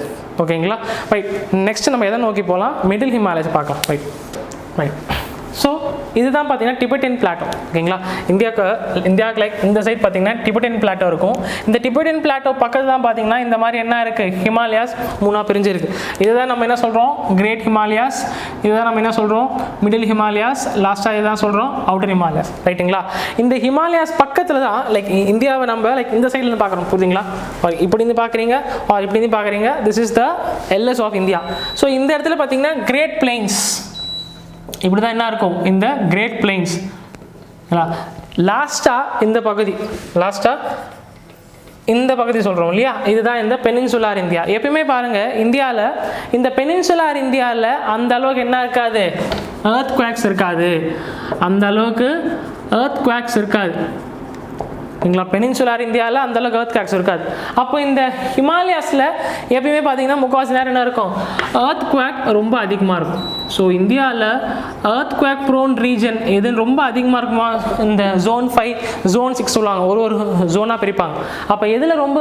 ஓகேங்களா. ரைட். நெக்ஸ்ட் நம்ம எதை நோக்கி போகலாம்? மிடில் ஹிமாலயஸ் பார்க்கலாம். ரைட். ஸோ இதுதான் பார்த்தீங்கன்னா டிபெட்டியன் பிளாட்டோ. ஓகேங்களா. இந்தியாவுக்கு லைக் இந்த சைட் பார்த்தீங்கன்னா டிபெட்டியன் பிளாட்டோ இருக்கும். இந்த டிபெட்டியன் பிளாட்டோ பக்கத்தில் தான் பார்த்தீங்கன்னா இந்த மாதிரி என்ன இருக்குது? ஹிமாலயாஸ் 3 பிரிஞ்சிருக்கு. இதுதான் நம்ம என்ன சொல்கிறோம்? கிரேட் ஹிமாலயாஸ். இதுதான் நம்ம என்ன சொல்கிறோம்? மிடில் ஹிமாலயாஸ். லாஸ்ட்டாக இதுதான் சொல்கிறோம் அவுட்டர் ஹிமாலயாஸ். ரைட்டுங்களா. இந்த ஹிமாலயாஸ் பக்கத்தில் தான் லைக் இந்தியாவை நம்ம லைக் இந்த சைட்லேருந்து பார்க்குறோம். புரியுதுங்களா. இப்படி இருந்து பார்க்குறீங்க, இப்படி இருந்து பார்க்குறீங்க. This is the LS of India. So இந்த இடத்துல பார்த்தீங்கன்னா கிரேட் பிளைன்ஸ் இப்படி தான் என்ன இருக்கும்? இந்த கிரேட் பிளைன்ஸ். லாஸ்ட்டாக இந்த பகுதி சொல்கிறோம் இல்லையா. இதுதான் இந்த பெனின்சுலார் இந்தியா. எப்பயுமே பாருங்கள் இந்தியாவில் இந்த பெனின்சுலார் இந்தியாவில் அந்த அளவுக்கு என்ன இருக்காது? எர்த் குவாக்ஸ் இருக்காது. அந்த அளவுக்கு எர்த் குவாக்ஸ் இருக்காது. ஓகேங்களா. பெனின்சுலார் இந்தியாவில் அந்தளவுக்கு எர்த் குவாக்ஸ் இருக்காது. அப்போ இந்த ஹிமாலயாஸில் எப்பயுமே பார்த்தீங்கன்னா முக்கால்வாசி நேரம் என்ன இருக்கும்? எர்த் குவாக் ரொம்ப அதிகமாக இருக்கும். ஸோ இந்தியாவில் எர்த் குவாக் ப்ரோன் ரீஜன் எது ரொம்ப அதிகமாக இருக்குமா? இந்த ஜோன் 5, ஜோன் 6 சொல்லுவாங்க. ஒரு ஜோனாக பிரிப்பாங்க. அப்போ எதில் ரொம்ப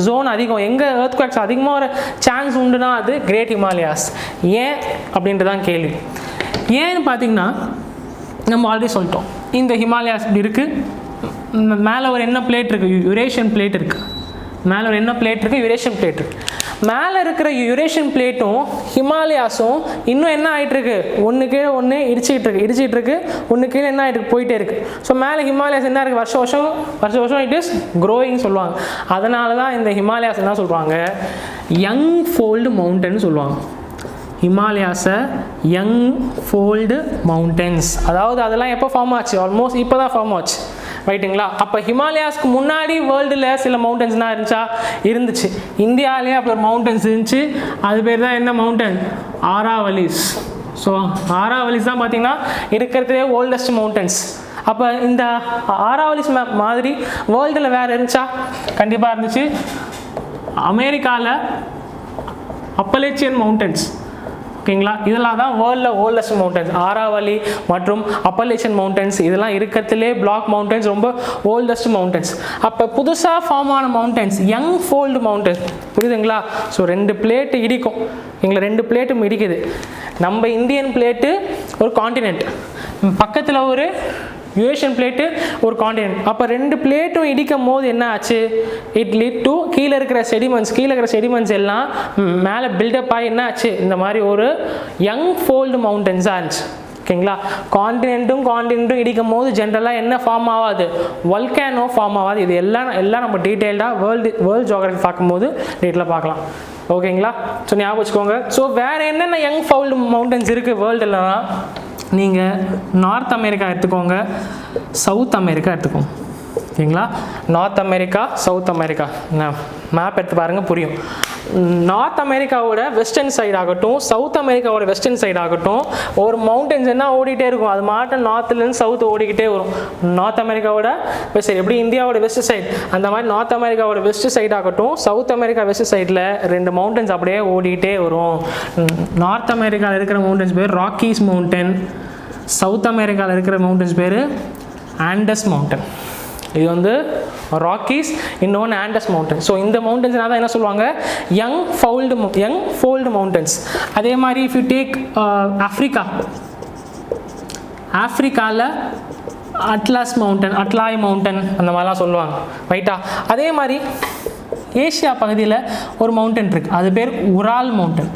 ஜோன் அதிகம், எங்கே எர்த் குவாக்ஸ் அதிகமாக ஒரு சான்ஸ் உண்டுனா அது கிரேட் ஹிமாலயாஸ். ஏன் அப்படின்றதான் கேள்வி. ஏன்னு பார்த்தீங்கன்னா நம்ம ஆல்ரெடி சொல்லிட்டோம். இந்த ஹிமாலயாஸ் இப்படி இருக்குது. மேலே ஒரு என்ன பிளேட் இருக்குது? யுரேஷியன் பிளேட் இருக்குது. மேலே ஒரு என்ன பிளேட் இருக்குது? யுரேஷியன் பிளேட் இருக்குது. மேலே இருக்கிற யுரேஷியன் பிளேட்டும் ஹிமாலயாஸும் இன்னும் என்ன ஆகிட்டுருக்கு? ஒன்று கீழே ஒன்று இடிச்சிக்கிட்டு இருக்கு. ஒன்று கீழே என்ன ஆகிட்டு போயிட்டே இருக்குது. ஸோ மேலே ஹிமாலயாஸ் என்ன இருக்குது? வருஷம் வருஷம் இட் இஸ் க்ரோயிங் சொல்லுவாங்க. அதனால தான் இந்த ஹிமாலயாஸ் என்ன சொல்கிறாங்க? யங் ஃபோல்டு மவுண்டன் சொல்லுவாங்க. ஹிமாலயாஸை யங் ஃபோல்டு மவுண்டன்ஸ். அதாவது அதெல்லாம் எப்போ ஃபார்ம் ஆச்சு? ஆல்மோஸ்ட் இப்போ தான் ஃபார்ம் ஆச்சு. ரைட்டுங்களா. அப்போ ஹிமாலயாஸ்க்கு முன்னாடி வேர்ல்டில் சில மவுண்டன்ஸ்லாம் இருந்துச்சு. இந்தியாவிலேயே அப்படி ஒரு மவுண்டன்ஸ் இருந்துச்சு. அது பேர் தான் என்ன மவுண்டன்? ஆராவலிஸ். ஸோ ஆராவலிஸ் தான் பார்த்தீங்கன்னா இருக்கிறதுலே ஓல்டஸ்ட் மவுண்டன்ஸ். அப்போ இந்த ஆராவலிஸ் மாதிரி வேர்ல்டில் வேறு இருந்துச்சா? கண்டிப்பாக இருந்துச்சு. அமெரிக்காவில் அப்பலேச்சியன் மவுண்டன்ஸ். ஓகேங்களா. இதெல்லாம் தான் வேர்ல்டில் ஓல்டஸ்ட் மவுண்டன்ஸ். ஆராவலி மற்றும் அப்பலேச்சியன் மவுண்டன்ஸ் இதெல்லாம் இருக்கிறதுலே பிளாக் மவுண்டன்ஸ் ரொம்ப ஓல்டஸ்ட் மவுண்டன்ஸ். அப்போ புதுசாக ஃபார்ம் ஆன மவுண்டன்ஸ் யங் ஃபோல்டு மவுண்டன்ஸ். புரியுதுங்களா. ஸோ 2 பிளேட்டு இடிக்கும். எங்களை 2 பிளேட்டும் இடிக்குது. நம்ம இந்தியன் பிளேட்டு ஒரு காண்டினென்ட், பக்கத்தில் ஒரு யுரேஷியன் பிளேட்டு ஒரு காண்டினென்ட். அப்போ 2 பிளேட்டும் இடிக்கும் போது என்ன ஆச்சு? இட் லீட் டு கீழே இருக்கிற செடிமெண்ட்ஸ் எல்லாம் மேலே பில்டப் ஆகி என்ன ஆச்சு? இந்த மாதிரி ஒரு யங் ஃபோல்டு மவுண்டன்ஸாக இருந்துச்சு. ஓகேங்களா. காண்டினென்ட்டும் இடிக்கும் போது ஜென்ரலாக என்ன ஃபார்ம் ஆகாது? வல்கானோ ஃபார்ம் ஆகாது. இது எல்லாம் நம்ம டீட்டெயில்டாக வேர்ல்டு ஜியோகிராஃபி பார்க்கும்போது டீட்டெயிலாக பார்க்கலாம். ஓகேங்களா. ஸோ ஞாபகம் வச்சுக்கோங்க. ஸோ வேறு என்னென்ன யங் ஃபோல்டு மவுண்டன்ஸ் இருக்குது வேர்ல்டுலனா? நீங்கள் நார்த் அமெரிக்கா எடுத்துக்கோங்க, சவுத் அமெரிக்கா எடுத்துக்கோங்க. ஓகேங்களா. North America, south America map எடுத்து பாருங்கள், புரியும். நார்த் அமெரிக்காவோட வெஸ்டர்ன் சைடு ஆகட்டும், சவுத் அமெரிக்காவோட வெஸ்டர்ன் சைடு ஆகட்டும், ஒரு மவுண்டன்ஸ் என்ன ஓடிட்டே இருக்கும். அது மாட்டம் நார்த்லேருந்து சவுத் ஓடிக்கிட்டே வரும். நார்த் அமெரிக்காவோட வெஸ்ட் சைடு எப்படி இந்தியாவோட வெஸ்ட் சைடு, அந்த மாதிரி நார்த் அமெரிக்காவோட வெஸ்ட் சைடு ஆகட்டும், சவுத் அமெரிக்கா வெஸ்ட் சைடில் 2 மவுண்டன்ஸ் அப்படியே ஓடிக்கிட்டே வரும். நார்த் அமெரிக்காவில் இருக்கிற மவுண்டன்ஸ் பேர் ராக்கீஸ் மவுண்டன். சவுத் அமெரிக்காவில் இருக்கிற மவுண்டன்ஸ் பேர் ஆண்டஸ் மவுண்டன். இது வந்து ராக்கீஸ், இன்னொன்று ஆண்டஸ் மவுண்டன். ஸோ இந்த மவுண்டன்ஸ்னால் தான் என்ன சொல்லுவாங்க, யங் ஃபோல்டு மவுண்டன்ஸ். அதே மாதிரி இஃப் யூ டேக் ஆஃப்ரிக்காவில் அட்லாய் மவுண்டன் அந்த மாதிரிலாம் சொல்லுவாங்க, ரைட்டா. அதே மாதிரி ஏஷியா பகுதியில் ஒரு மவுண்டன் இருக்குது, அது பேர் உரால் மவுண்டன்.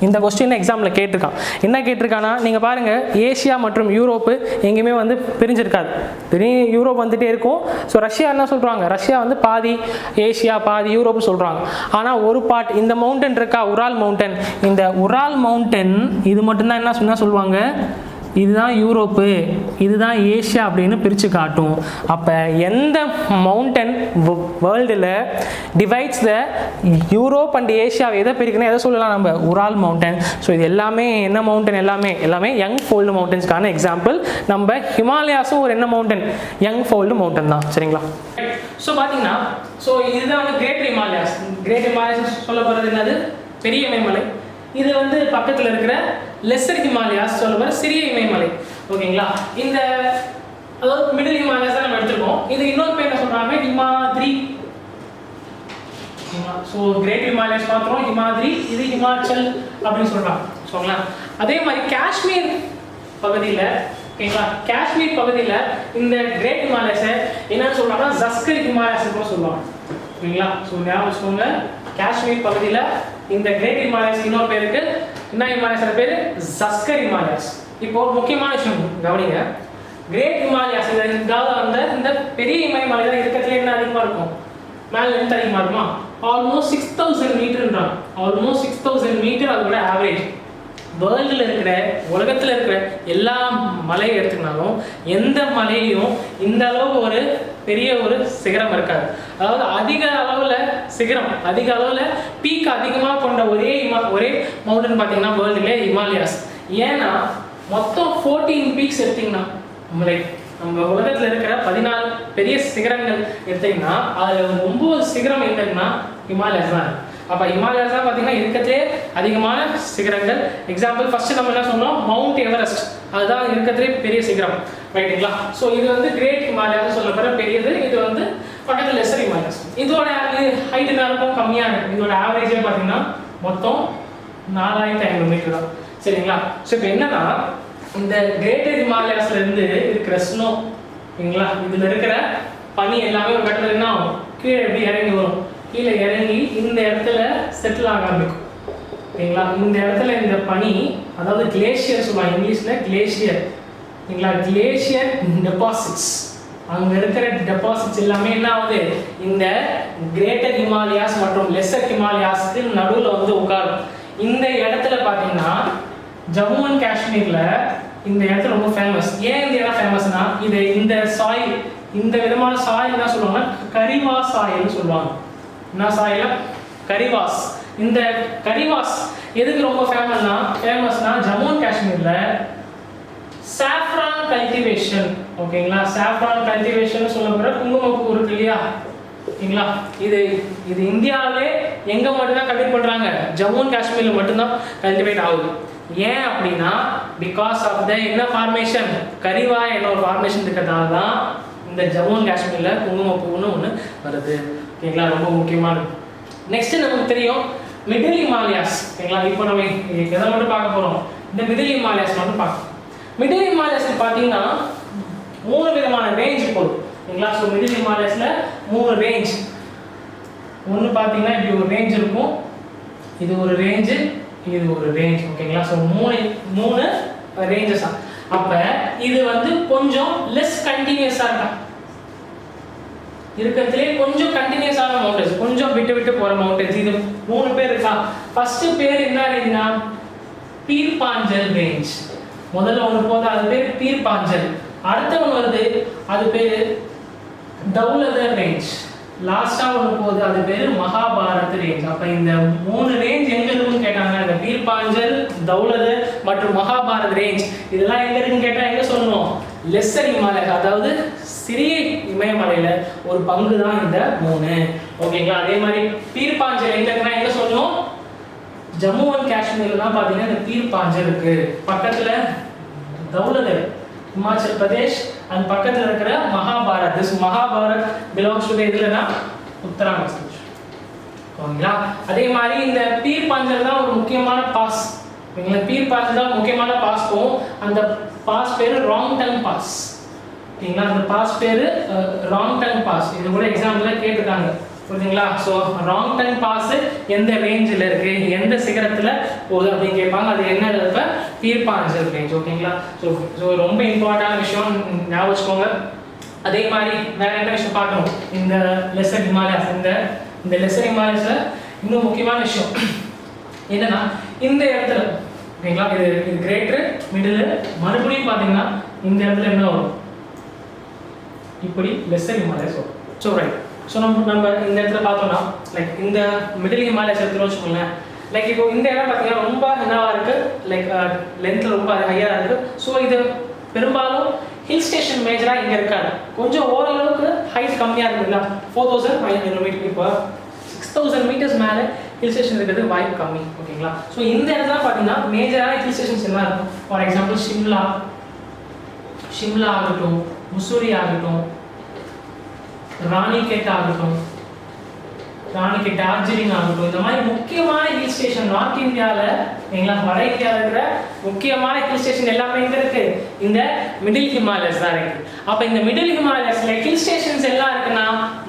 இந்த கொஸ்டின் எக்ஸாமில் கேட்டிருக்கான். என்ன கேட்டிருக்கான்னா, நீங்கள் பாருங்கள், ஏஷியா மற்றும் யூரோப்பு எங்கேயுமே வந்து பிரிஞ்சிருக்காது, யூரோப் வந்துகிட்டே இருக்கும். ஸோ ரஷ்யா என்ன சொல்கிறாங்க, ரஷ்யா வந்து பாதி ஏஷியா பாதி யூரோப்னு சொல்கிறாங்க. ஆனால் ஒரு பார்ட் இந்த மவுண்டன் இருக்கா, உரால் மவுண்டன், இந்த உரால் மவுண்டன் இது மட்டும்தான் என்ன சொல்லுவாங்க, இதுதான் யூரோப்பு, இதுதான் ஏஷியா அப்படின்னு பிரித்து காட்டும். அப்போ எந்த மவுண்டன் வேர்ல்டில் divides the Europe and Asia எதை பிரிக்கணும், எதை சொல்லலாம் நம்ம, உரால் மவுண்டன். ஸோ இது எல்லாமே என்ன மவுண்டன், எல்லாமே யங் ஃபோல்டு மவுண்டன்ஸ்க்கான எக்ஸாம்பிள். நம்ம ஹிமாலயாஸும் ஒரு என்ன மவுண்டன், யங் ஃபோல்டு மவுண்டன் தான், சரிங்களா. ஸோ பார்த்தீங்கன்னா, ஸோ இதுதான் வந்து கிரேட் ஹிமாலயாஸ் சொல்ல போகிறது என்னது, பெரிய இமயமலை. இது வந்து பக்கத்தில் இருக்கிற லெஸ்ஸர் ஹிமாலயாஸ் சொல்ல போகிற சிறிய இமயமலை, ஓகேங்களா. இந்த அதாவது மிடில் ஹிமாலயாஸ் தான் நம்ம எடுத்துருக்கோம். இது இன்னொரு பேர் என்ன சொல்கிறாங்க, ஹிமாத்ரி. ஸோ கிரேட் ஹிமாலயாஸ் பார்க்குறோம், ஹிமாத்ரி, இது ஹிமாச்சல் அப்படின்னு சொல்கிறாங்க, சொல்லுங்களா. அதே மாதிரி காஷ்மீர் பகுதியில், ஓகேங்களா, காஷ்மீர் பகுதியில் இந்த கிரேட் ஹிமாலயாஸை என்னன்னு சொல்கிறாங்கன்னா ஜஸ்கர் ஹிமாலயாஸ் கூட சொல்லுவாங்க, ஓகேங்களா. ஸோ ஞாபகம் வச்சுக்கோங்க, காஷ்மீர் பகுதியில் இந்த கிரேட் ஹிமாலயாஸ் இன்னொரு பேருக்கு என்ன ஹிமாலயாஸ் பேர், ஜஸ்கர் ஹிமாலயாஸ். இப்போ ஒரு முக்கியமான விஷயம் கவனிங்க, கிரேட் ஹிமாலயாஸ் வந்து இந்த பெரிய இமயமலை தான் இருக்கிறதுல என்ன அதிகமாக இருக்கும், மேலே லென்த் அதிகமாக இருக்குமா, ஆல்மோஸ்ட் 6000 மீட்டர்ன்றாங்க. ஆல்மோஸ்ட் 6000 மீட்டர் அதோட ஆவரேஜ். வேர்ல்டில் இருக்கிற உலகத்தில் இருக்கிற எல்லா மலையை எடுத்துக்கினாலும் எந்த மலையிலையும் இந்த அளவு ஒரு பெரிய ஒரு சிகரம் இருக்காது. அதாவது அதிக அளவில் சிகரம், அதிக அளவில் பீக் அதிகமாக கொண்ட ஒரே மவுண்டன் பார்த்தீங்கன்னா வேர்ல்டுலே ஹிமாலயாஸ். ஏன்னா மொத்தம் 14 பீக்ஸ் எடுத்திங்கன்னா நம்ம உலகத்தில் இருக்கிற 14 பெரிய சிகரங்கள் எடுத்திங்கன்னா அதில் 9 சிகரம் எங்கன்னா ஹிமாலயாஸ் தான். அப்போ ஹிமாலயாஸ் தான் பார்த்தீங்கன்னா இருக்கிறதுலே அதிகமான சிகரங்கள். எக்ஸாம்பிள் ஃபர்ஸ்ட் நம்ம என்ன சொன்னோம், மவுண்ட் எவரெஸ்ட், அதுதான் இருக்கிறதுலே பெரிய சிகரம், ரைட்டுங்களா. ஸோ இது வந்து கிரேட் ஹிமாலயாஸ் சொல்லப்படுற பெரியது. இது வந்து பக்கத்தில் லெஸ்ஸர் ஹிமாலயாஸ். இதோட ஹைட் என்ன இருக்கும், கம்மியாக இருக்கும். இதோட ஆவரேஜே பார்த்தீங்கன்னா மொத்தம் 4500 மீட்டர் தான், சரிங்களா. ஸோ இப்போ என்னன்னா, இந்த கிரேட்டர் ஹிமாலயாஸ்ல இருந்து இருக்கிற ஸ்னோ, ஓகேங்களா, இதில் இருக்கிற பனி எல்லாமே ஒரு கட்டத்தில் என்ன ஆகும், கீழே எப்படி இறங்கி வரும், கீழே இறங்கி இந்த இடத்துல செட்டில் ஆக ஆரம்பிக்கும், ஓகேங்களா. இந்த இடத்துல இந்த பனி, அதாவது கிளேஷியர் சொல்லுவாங்க இங்கிலீஷில், கிளேஷியர், ஓகேங்களா, கிளேஷியர் டெபாசிட்ஸ். அங்கே இருக்கிற டெபாசிட்ஸ் எல்லாமே என்ன ஆகுது, இந்த கிரேட்டர் ஹிமாலயாஸ் மற்றும் லெஸ்ஸர் ஹிமாலயாஸ்க்கு நடுவில் வந்து உட்காரும். இந்த இடத்துல பார்த்தீங்கன்னா ஜம்மு அண்ட் காஷ்மீரில் இந்த இடத்துல ரொம்ப ஃபேமஸ். ஏன் இந்த இடம் ஃபேமஸ்னா, இது இந்த சாயில், இந்த விதமான சாயில் என்ன சொல்லுவாங்கன்னா கரிவாஸ் சாயில்னு சொல்லுவாங்க. என்ன சாயில், கரிவாஸ். இந்த கரிவாஸ் எதுக்கு ரொம்ப ஃபேமஸ்னா ஜம்மு அண்ட் காஷ்மீரில் சாஃப்ரான் கல்டிவேஷன், ஓகேங்களா. சாஃப்ரான் கல்டிவேஷன் சொல்லப்படுற குங்குமப்பூ இருக்கு இல்லையா, ஓகேங்களா. இது இந்தியாவிலே எங்கே மட்டும்தான் கல்டிவேட் பண்ணுறாங்க, ஜம்மு அண்ட் காஷ்மீரில் மட்டும்தான் கல்டிவேட் ஆகுது. ஏன் அப்படின்னா பிகாஸ் ஆஃப் த என்ன ஃபார்மேஷன், கரிவாய் என்ன ஒரு ஃபார்மேஷன் இருக்கிறதால தான் இந்த ஜம்மு அண்ட் காஷ்மீரில் குங்குமப்பூன்னு ஒன்று வருது, ஓகேங்களா. ரொம்ப முக்கியமானது. நெக்ஸ்ட் நமக்கு தெரியும் மிடில் ஹிமாலயாஸ், ஓகேங்களா. இப்போ நம்ம எதை மட்டும் பார்க்க போகிறோம், இந்த மிடில் ஹிமாலயாஸ் மட்டும் பார்க்கணும். மிடில் ஹிமாலயாஸ் பார்த்தீங்கன்னா 3 விதமான ரேஞ்ச் போகுது, ஓகேங்களா. ஸோ மிடில் ஹிமாலயாஸில் 3 ரேஞ்ச். ஒன்று பார்த்தீங்கன்னா இப்படி ஒரு ரேஞ்ச் இருக்கும், இது ஒரு ரேஞ்சு, இது ஒரு ரேஞ்ச், ஓகேங்களா. ஸோ மூணு ரேஞ்சஸ் தான். அப்போ இது வந்து கொஞ்சம் லெஸ் கண்டினியூஸாக இருக்கிறதுலே கொஞ்சம் கண்டினியூஸான மவுண்டன்ஸ், கொஞ்சம் விட்டு போகிற மவுண்டன்ஸ். இது 3 பேர் இருக்கா. ஃபர்ஸ்ட் பேர் என்ன ரேஞ்ச்னா பீர் பாஞ்சல் ரேஞ்ச். முதல்ல ஒன்று போகுது, அது பேர் பீர் பாஞ்சல். அடுத்த ஒன்று வருது, அது பேர் தௌலதர் ரேஞ்ச். லாஸ்டா ஒன்று போகுது, அது பேர் மகாபாரத் ரேஞ்ச். அப்போ இந்த 3 ரேஞ்ச் எங்க இருக்குன்னு கேட்டாங்க, இந்த பீர் பாஞ்சல், தௌலதர் மற்றும் மகாபாரத் ரேஞ்ச் இதெல்லாம் எங்க இருக்குன்னு கேட்டால் எங்க சொல்லணும், லெஸ்ஸர் ஹிமாலயா, அதாவது சிறிய இமயமலையில ஒரு பங்கு தான் இந்த 3, ஓகேங்களா. அதே மாதிரி பீர் பாஞ்சல் எங்க இருக்குன்னா எங்க சொல்லணும், ஜம்மு அண்ட் காஷ்மீர்ல தான் பார்த்தீங்கன்னா இந்த பீர் பாஞ்சல் இருக்கு. பக்கத்துல இமாச்சல் பிரதேஷ். அண்ட் பக்கத்தில் இருக்கிற Mahabharat, this Mahabharat belongs to எதுலனா உத்தராகண்ட். ஓகேங்களா? அதே மாதிரி இந்த பீர் பாஞ்சல் தான் ஒரு முக்கியமான பாஸ். ஓகேங்களா? பீர் பாஞ்சல் தான் முக்கியமான பாஸ் போகும். அந்த பாஸ் பேரு ராங் டங் பாஸ். ஓகேங்களா? அந்த பாஸ் பேரு ராங் டங் பாஸ். இது கூட எக்ஸாம்பிள்ல கேட்டிருக்காங்க. புரியுதுங்களா? ஸோ ராங் டங் பாஸ் எந்த ரேஞ்சில் இருக்கு, எந்த சிகரத்தில் போகுது அப்படின்னு கேட்பாங்க. அது என்ன இப்போ பீர் பாஞ்சல் ரேஞ்ச். ஓகேங்களா? ஸோ ரொம்ப இம்பார்ட்டன்டான விஷயம் ஞாபகம் வச்சுக்கோங்க. அதே மாதிரி வேற என்ன விஷயம் பார்க்கணும், இந்த லெசர் ஹிமாலயாஸ், இந்த லெசர் ஹிமாலயாஸ்ல இன்னும் முக்கியமான விஷயம் என்னன்னா இந்த இடத்துல, ஓகேங்களா, இது கிரேட்டர் மிடில், மறுபடியும் பார்த்தீங்கன்னா இந்த இடத்துல என்ன வரும், இப்படி லெசர் ஹிமாலயாஸ் வரும். So right. ஸோ நம்ம இந்த இடத்துல பார்த்தோம்னா லைக் இந்த மிடில் ஹிமாலயாஸ் எடுத்துன்னு வச்சுக்கோங்களேன். லைக் இப்போ இந்த இடம் பார்த்தீங்கன்னா ரொம்ப என்னவா இருக்கு, லைக் லென்த்தில் ரொம்ப ஹையாக இருக்கு. ஸோ இது பெரும்பாலும் ஹில் ஸ்டேஷன் மேஜராக இங்கே இருக்காது. கொஞ்சம் ஓரளவுக்கு ஹைட் கம்மியாக இருக்குங்களா, 4500 மீட்டர், இப்போ 6000 மீட்டர்ஸ் மேலே ஹில் ஸ்டேஷன் இருக்கிறது வாய்ப்பு கம்மி. ஓகேங்களா? ஸோ இந்த இடத்துல பார்த்தீங்கன்னா மேஜரான ஹில் ஸ்டேஷன்ஸ் எல்லாம் இருக்கும். ஃபார் எக்ஸாம்பிள் ஷிம்லா ஆகட்டும், முசூரி ஆகட்டும், ராணிகேட் ஆகட்டும், டார்ஜிலிங் ஆகட்டும், இந்த மாதிரி முக்கியமான ஹில் ஸ்டேஷன் நார்த் இந்தியாவில், எங்களா வட இந்தியாவில் இருக்கிற முக்கியமான ஹில் ஸ்டேஷன் எல்லாமே எங்கே இருக்கு, இந்த மிடில் ஹிமாலயஸ் தான் இருக்கு. அப்போ இந்த மிடில் ஹிமாலயஸ்ல ஹில் ஸ்டேஷன்ஸ் எல்லாம் இருக்குன்னா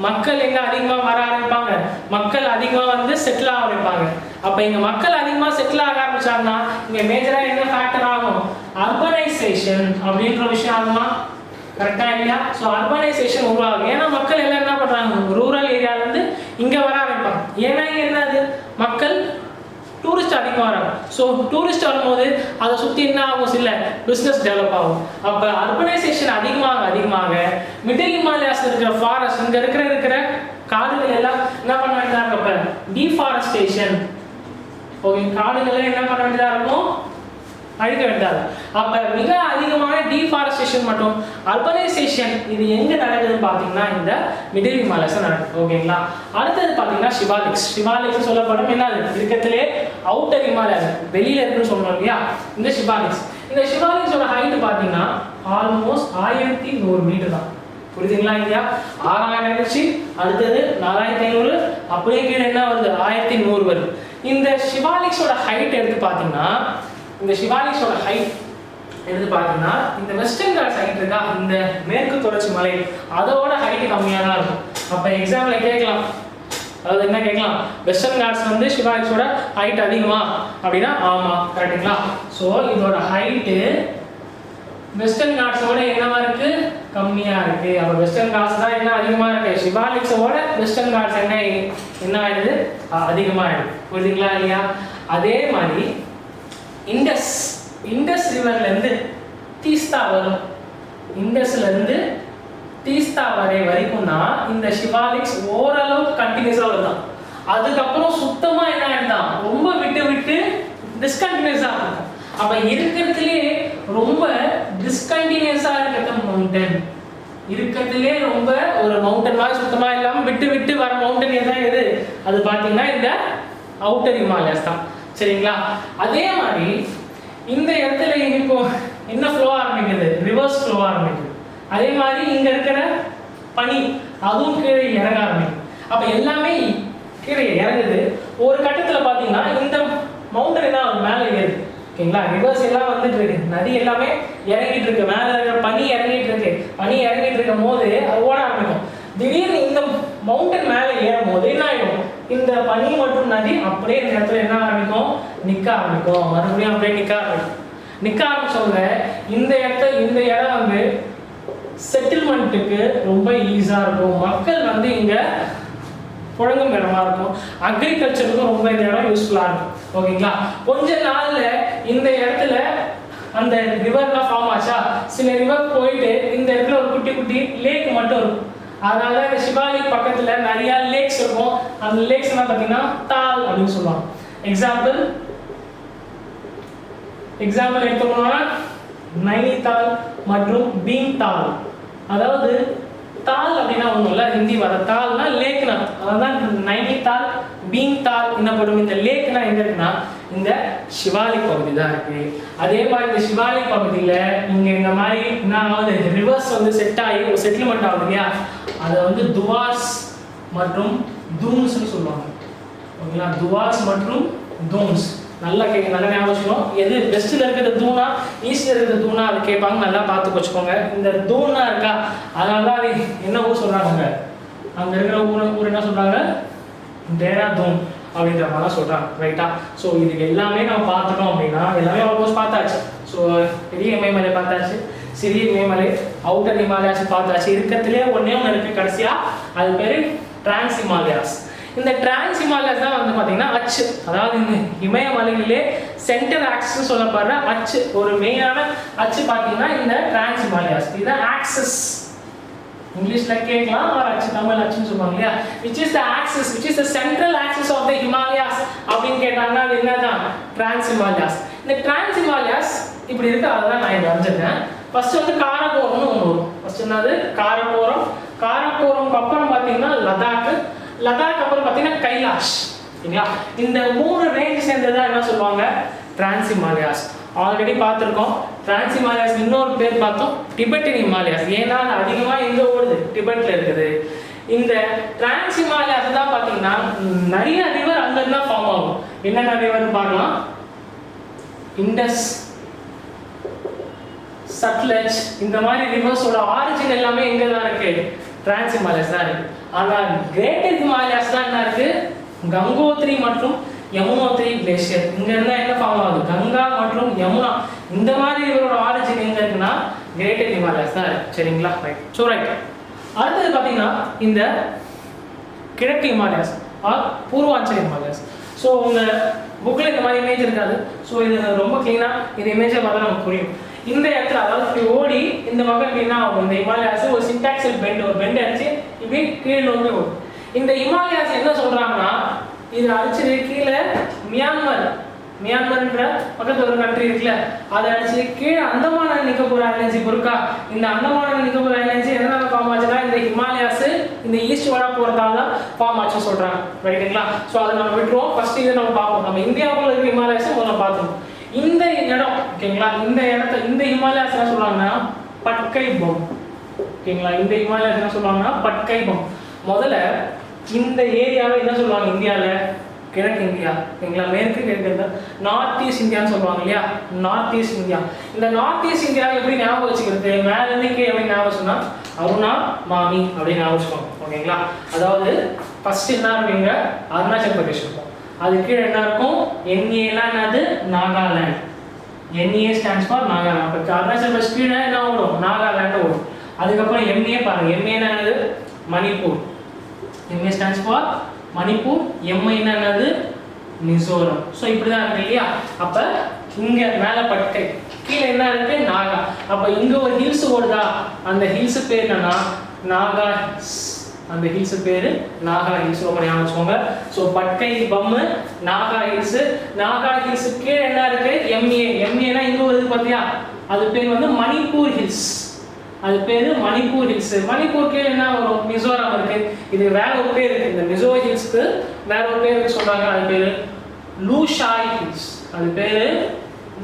மக்கள் எங்க அதிகமாக வர ஆரம்பிப்பாங்க, மக்கள் அதிகமாக வந்து செட்டில் ஆக ஆரம்பிப்பாங்க. அப்போ இங்க மக்கள் அதிகமாக செட்டில் ஆக ஆரம்பிச்சாங்கன்னா இங்க மேஜரா என்ன ஃபேக்டர் ஆகும், அர்பனைசேஷன் அப்படின்ற விஷயம் ஆகுமா, கரெக்டா இல்லையா? ஸோ அர்பனைசேஷன் உருவாகும். ஏன்னா மக்கள் எல்லாம் என்ன பண்றாங்க, ரூரல் ஏரியால இருந்து இங்க வர ஆரம்பிப்பாங்க. ஏன்னா இங்க என்னது, மக்கள் டூரிஸ்ட் அதிகமாக வராங்க. ஸோ டூரிஸ்ட் வரும்போது அதை சுற்றி என்ன ஆகும், சில பிஸ்னஸ் டெவலப் ஆகும். அப்போ அர்பனைசேஷன் அதிகமாக மிடில் ஹிமாலயாஸ் இருக்கிற ஃபாரஸ்ட், இங்கே இருக்கிற காடுகள் எல்லாம் என்ன பண்ண வேண்டியதாக இருக்கும், இப்போ டீஃபாரஸ்டேஷன். ஓகே, காடுகளை என்ன பண்ண வேண்டியதாக இருக்கும், அழிக்க வேண்டாது. அப்ப மிக அதிகமான டீஃபாரஸ்டேஷன் மற்றும் அர்பனைசேஷன் இது எங்க நடக்குதுன்னு பாத்தீங்கன்னா இந்த மிடில் ஹிமாலயஸ் நடக்குது. ஓகேங்களா? அடுத்தது பாத்தீங்கன்னா சிவாலிக்ஸ் சொல்லப்படும் என்ன இருக்கத்திலே அவுட்டர் ஹிமாலயஸ் வெளியில இருக்குன்னு சொல்றோம் இல்லையா, இந்த சிவாலிக்ஸோட ஹைட் பாத்தீங்கன்னா ஆல்மோஸ்ட் 1100 மீட்டர் தான். புரியுதுங்களா இல்லையா? 6000 ஆயிடுச்சு, அடுத்தது 4500, அப்படியே கீழே என்ன வருது 1100 வருது. இந்த சிவாலிக்ஸோட ஹைட் எடுத்து பாத்தீங்கன்னா, இந்த சிவாலிக்ஸோட ஹைட் எடுத்து பார்த்தீங்கன்னா இந்த வெஸ்டர்ன் காட்ஸ் ஹைட் இருக்கா, இந்த மேற்கு தொடர்ச்சி மலை அதோட ஹைட் கம்மியாக தான் இருக்கும். அப்போ எக்ஸாம்பிள் கேட்கலாம், அதாவது என்ன கேட்கலாம், வெஸ்டர்ன் காட்ஸ் வந்து சிவாலிக்ஸோட ஹைட் அதிகமா அப்படின்னா ஆமாம், கரெக்டுங்களா? ஸோ இதோட ஹைட்டு வெஸ்டர்ன் காட்ஸோட என்னவா இருக்கு, கம்மியாக இருக்கு. அப்போ வெஸ்டர்ன் காட்ஸ் தான் என்ன அதிகமாக இருக்கு, சிவாலிக்ஸோட வெஸ்டர்ன் காட்ஸ் என்ன ஆயிடுது, அதிகமாகிடுது. புரியுதுங்களா இல்லையா? அதே மாதிரி இண்டஸ் ரிவர்லேருந்து தீஸ்தா வரும், இண்டஸ்லேருந்து தீஸ்தா வரைக்கும் தான் இந்த சிவாலிக்ஸ் ஓரளவுக்கு கண்டினியூஸாக வருதான். அதுக்கப்புறம் சுத்தமாக என்ன ஆகிடுதான், ரொம்ப விட்டு டிஸ்கண்டினியூஸாக இருக்கும். அப்போ இருக்கிறதுலே ரொம்ப டிஸ்கண்டினியூஸாக இருக்கிறது மவுண்டன், இருக்கிறதுலே ரொம்ப ஒரு மவுண்டன் மாதிரி சுத்தமாக இல்லாமல் விட்டு வர மவுண்டன் எது, அது பார்த்தீங்கன்னா இந்த அவுட்டர் ஹிமாலயாஸ் தான். சரிங்களா? அதே மாதிரி இந்த இடத்துல இப்போ என்ன ஃப்ளோ ஆரம்பிக்குது, ரிவர்ஸ் ஃப்ளோ ஆரம்பிக்குது. அதே மாதிரி இங்க இருக்கிற பனி அதுவும் கீழே இறங்க ஆரம்பிக்குது. அப்ப எல்லாமே கீழே இறங்குது. ஒரு கட்டத்துல பாத்தீங்கன்னா இந்த மவுண்டன் என்ன மேலே ஏறுது. ஓகேங்களா? ரிவர்ஸ் எல்லாம் வந்துட்டு இருக்கு, நதி எல்லாமே இறங்கிட்டு இருக்கு, மேலே இருக்கிற பனி இறங்கிட்டு இருக்கு. பனி இறங்கிட்டு இருக்கும் போது அது ஓட ஆரம்பிக்கும். திடீர்னு இந்த மவுண்டன் மேலே ஏறும் போது என்ன ஆகிடும், இந்த பனி மற்றும் நதி அப்படியே இந்த இடத்துல என்ன ஆரம்பிக்கும், நிற்க ஆரம்பிக்கும். மறுபடியும் அப்படியே நிற்க ஆரம்பிச்சவங்க இந்த இடம் வந்து செட்டில்மெண்ட்டுக்கு ரொம்ப ஈஸியாக இருக்கும். மக்கள் வந்து இங்கே புழங்கும் இடமா இருக்கும். அக்ரிகல்ச்சருக்கும் ரொம்ப இந்த இடம் யூஸ்ஃபுல்லாக இருக்கும். ஓகேங்களா? கொஞ்ச நாள்ல இந்த இடத்துல அந்த ரிவர்லாம் ஃபார்ம் ஆச்சா, சில ரிவர் போயிட்டு இந்த இடத்துல ஒரு குட்டி லேக் மட்டும் இருக்கும். அதனால இந்த சிவாலிக் பக்கத்துல நிறைய லேக்ஸ் இருக்கும். அந்த லேக்ஸ் என்ன பார்த்தீங்கன்னா தால் அப்படின்னு சொல்லுவாங்க. எக்ஸாம்பிள் எடுத்துக்கணும்னா நைனிதால் மற்றும் பீம்தால். அதாவது தால் அப்படின்னா ஒன்றும் இல்லை, ஹிந்தி வர தால்னா லேக்னா, அதான் நைனிதால் பீம்தால் என்னப்படும். இந்த லேக்னா எங்க இருக்குன்னா இந்த சிவாலிக் பகுதி தான் இருக்குது. அதே மாதிரி இந்த சிவாலிக் பகுதியில் இங்கே இந்த மாதிரி என்ன ஆகுது, ரிவர்ஸ் வந்து செட் ஆகி ஒரு செட்டில்மெண்ட் ஆகுது இல்லையா, அதை வந்து துவாஸ் மற்றும் தூன்ஸ்னு சொல்லுவாங்க. ஓகேங்களா, துவாஸ் மற்றும் தூன்ஸ். நல்லா நல்லா ஞாபகம். எது வெஸ்ட்டில் இருக்கிறது தூணா ஈஸ்டில் இருக்கிறது தூணா அது கேட்பாங்க, நல்லா பார்த்து வச்சுக்கோங்க. இந்த தூணா இருக்கா, அதனால தான் அது என்ன ஊர் சொல்கிறாங்க, அங்கே இருக்கிற ஊர் என்ன சொல்கிறாங்க, தேராதூன் அப்படின்ற மாதிரி சொல்கிறாங்க. ரைட்டா? ஸோ இதுக்கு எல்லாமே நம்ம பார்த்துட்டோம் அப்படின்னா எல்லாமே ஆல்மோஸ்ட் பார்த்தாச்சு. ஸோ பெரிய இமயமலை பார்த்தாச்சு, சிறிய இமயமலை, அவுட்டர் ஹிமாலயாஸ் பார்த்தாச்சு. இருக்கிறதுலே ஒன்றே ஒன்று இருக்குது கடைசியாக, அது பேர் டிரான்ஸ் ஹிமாலயாஸ். இந்த டிரான்ஸ் ஹிமாலயாஸ் தான் வந்து பார்த்தீங்கன்னா அச்சு, அதாவது இந்த இமயமலையிலே சென்டர் ஆக்சஸ் சொல்லப்படுற அச்சு, ஒரு மெயினான அச்சு பார்த்தீங்கன்னா இந்த டிரான்ஸ் ஹிமாலயாஸ். இதுதான் ஆக்சஸ், இங்கிலீஷ்ல கேட்கலாம், அச்சு தமிழ் அச்சுன்னு சொல்லுவாங்க இல்லையா. Which is the axis, which is the central axis of the Himalayas அப்படின்னு கேட்டாங்கன்னா அது என்னதான், டிரான்ஸ் ஹிமாலயாஸ். இந்த டிரான்ஸ் ஹிமாலயாஸ் இப்படி இருக்கு, அதுதான் நான் இதை வரைஞ்சிருக்கேன். ஃபர்ஸ்ட் வந்து காரகோரம்னு ஒன்று வரும். ஃபர்ஸ்ட் என்னது, காரகோரம். காரகோரம்க்கு அப்புறம் பார்த்தீங்கன்னா லடாக், லடாக் அப்புறம் பார்த்தீங்கன்னா கைலாஷ். சரிங்களா? இந்த 3 ரேஞ்ச் சேர்ந்ததான் என்ன சொல்லுவாங்க, டிரான்ஸ் ஹிமாலயாஸ். ஆல்ரெடி பார்த்துருக்கோம். டிரான்ஸ் ஹிமாலயாஸ் இன்னொரு பேர் பார்த்தோம், டிபெட்டின் ஹிமாலயாஸ். ஏன்னா அது அதிகமாக எங்கே ஓடுது, டிபெட்டில் இருக்குது. இந்த டிரான்ஸ் ஹிமாலயாஸ் தான் பார்த்தீங்கன்னா நிறைய ரிவர் அங்கேருந்து தான் ஃபார்ம் ஆகும். என்னென்ன ரிவர்னு பார்க்கலாம். இண்டஸ், சட்லஜ், இந்த மாதிரி ரிவர்ஸோட ஆரிஜின் எல்லாமே எங்கே தான் இருக்கு, டிரான்ஸ் ஹிமாலயாஸ் தான் இருக்கு. ஆனால் கிரேட்டர் ஹிமாலயாஸ் தான் என்ன இருக்கு, கங்கோத்ரி மற்றும் யமுனோத்ரி கிளேஷியர். இங்க இருந்தா என்ன ஃபார்ம் ஆகுது, கங்கா மற்றும் யமுனா. இந்த மாதிரி இவரோட ஆரிஜின் எங்க இருக்குன்னா கிரேட்டர் ஹிமாலயாஸ் தான் இருக்கு. சரிங்களா? ரைட். So right. அடுத்தது பார்த்தீங்கன்னா இந்த கிழக்கு ஹிமாலயாஸ் ஆர் பூர்வாஞ்சல் ஹிமாலயாஸ். ஸோ உங்க புக்கில் இந்த மாதிரி இமேஜ் இருக்காது. ஸோ இது ரொம்ப கிளீனாக இந்த இமேஜை பார்த்தா நமக்கு புரியும். இந்த இடத்துல அதாவது இப்படி ஓடி இந்த மகன் எப்படின்னா இந்த ஹிமாலயாஸ் ஒரு சின்டாக்சல் பெண்ட், ஒரு பெண்ட் அடிச்சு இப்படி கீழே நோக்கி ஓடும். இந்த ஹிமாலயாஸ் என்ன சொல்றாங்கன்னா, இது அடிச்சு கீழே மியான்மர்ன்ற பக்கத்துல ஒரு கண்ட்ரி இருக்குல்ல, அதை அடிச்சு கீழே அந்தமான நிக்கோபார் ஐலண்ட்ஸ் பொறுக்கா. இந்த அந்தமான நிக்கோபார் ஐலண்ட்ஸ் எதனால ஃபார்ம் ஆச்சுன்னா இந்த ஹிமாலயாஸ் இந்த ஈஸ்ட் வட போறதால தான் ஃபார்ம் ஆச்சு சொல்றாங்க. ரைட்டுங்களா? ஸோ அதை நம்ம விட்டுருவோம். ஃபர்ஸ்ட் இதை நம்ம பார்ப்போம். நம்ம இந்தியாவுக்குள்ள இருக்கிற ஹிமாலயாஸ் முதல்ல பார்த்தோம். இந்த இடம் ஓகேங்களா, இந்த இடத்த இந்த ஹிமாலயாஸ் என்ன சொல்றாங்கன்னா பட்கை பம். ஓகேங்களா, இந்த ஹிமாலயாஸ் என்ன சொல்லுவாங்கன்னா பட்கை பம். முதல்ல இந்த ஏரியாவை என்ன சொல்லுவாங்க இந்தியாவில், கிழக்கு இந்தியா. ஓகேங்களா, மேற்கு கிழக்கு நார்த் ஈஸ்ட் இந்தியான்னு சொல்லுவாங்க இல்லையா, நார்த் ஈஸ்ட் இந்தியா. இந்த நார்த் ஈஸ்ட் இந்தியா எப்படி ஞாபகம் வச்சுக்கிறது, மேலேருந்து கீழே எப்படி ஞாபகம் சொன்னா அருணா மாமி அப்படின்னு ஞாபகம் வச்சுக்கோங்க. ஓகேங்களா, அதாவது ஃபர்ஸ்ட் என்ன இருப்பீங்க, அருணாச்சல் பிரதேஷ் இருக்கும். அது கீழே என்ன இருக்கும், என்ஏலாம் என்னது, Nagaland. NA stands for Nagaland. அப்போ அருணாச்சல் பிரதேஷ் கீழே என்ன ஓடும், நாகாலாந்து ஓடும். அதுக்கப்புறம் எம்ஏ பாருங்க, எம்ஏ என்னது, Manipur. MA stands for Manipur. Mi என்னது, மிசோரம். ஸோ இப்படி தான் இருக்கு இல்லையா. அப்போ இங்கே மேலே பட்கை, கீழே என்ன இருக்கு, நாகா. அப்போ இங்கே ஒரு ஹில்ஸ் ஓடுதா, அந்த ஹில்ஸ் பேர் என்னன்னா நாகா ஹில்ஸ். அந்த ஹில்ஸ் பேரு நாகா ஹில்ஸ். ரொம்ப ஞாபகம் வச்சுக்கோங்க. So Patkai Bum, Naga hills. Naga hills கீழே என்ன இருக்கு, எம்ஏ. எம்ஏனா இங்கே வருது பார்த்தியா, அது பேர் வந்து மணிப்பூர் ஹில்ஸ். அது பேரு மணிப்பூர் ஹில்ஸ். மணிப்பூர் கீழே என்ன வரும், மிசோரம் இருக்கு. இது வேற ஒரு பேர் இருக்கு, இந்த மிசோ ஹில்ஸ்க்கு வேற ஒரு பேர் சொல்றாங்க. அது பேரு லூஷாய் ஹில்ஸ். அது பேரு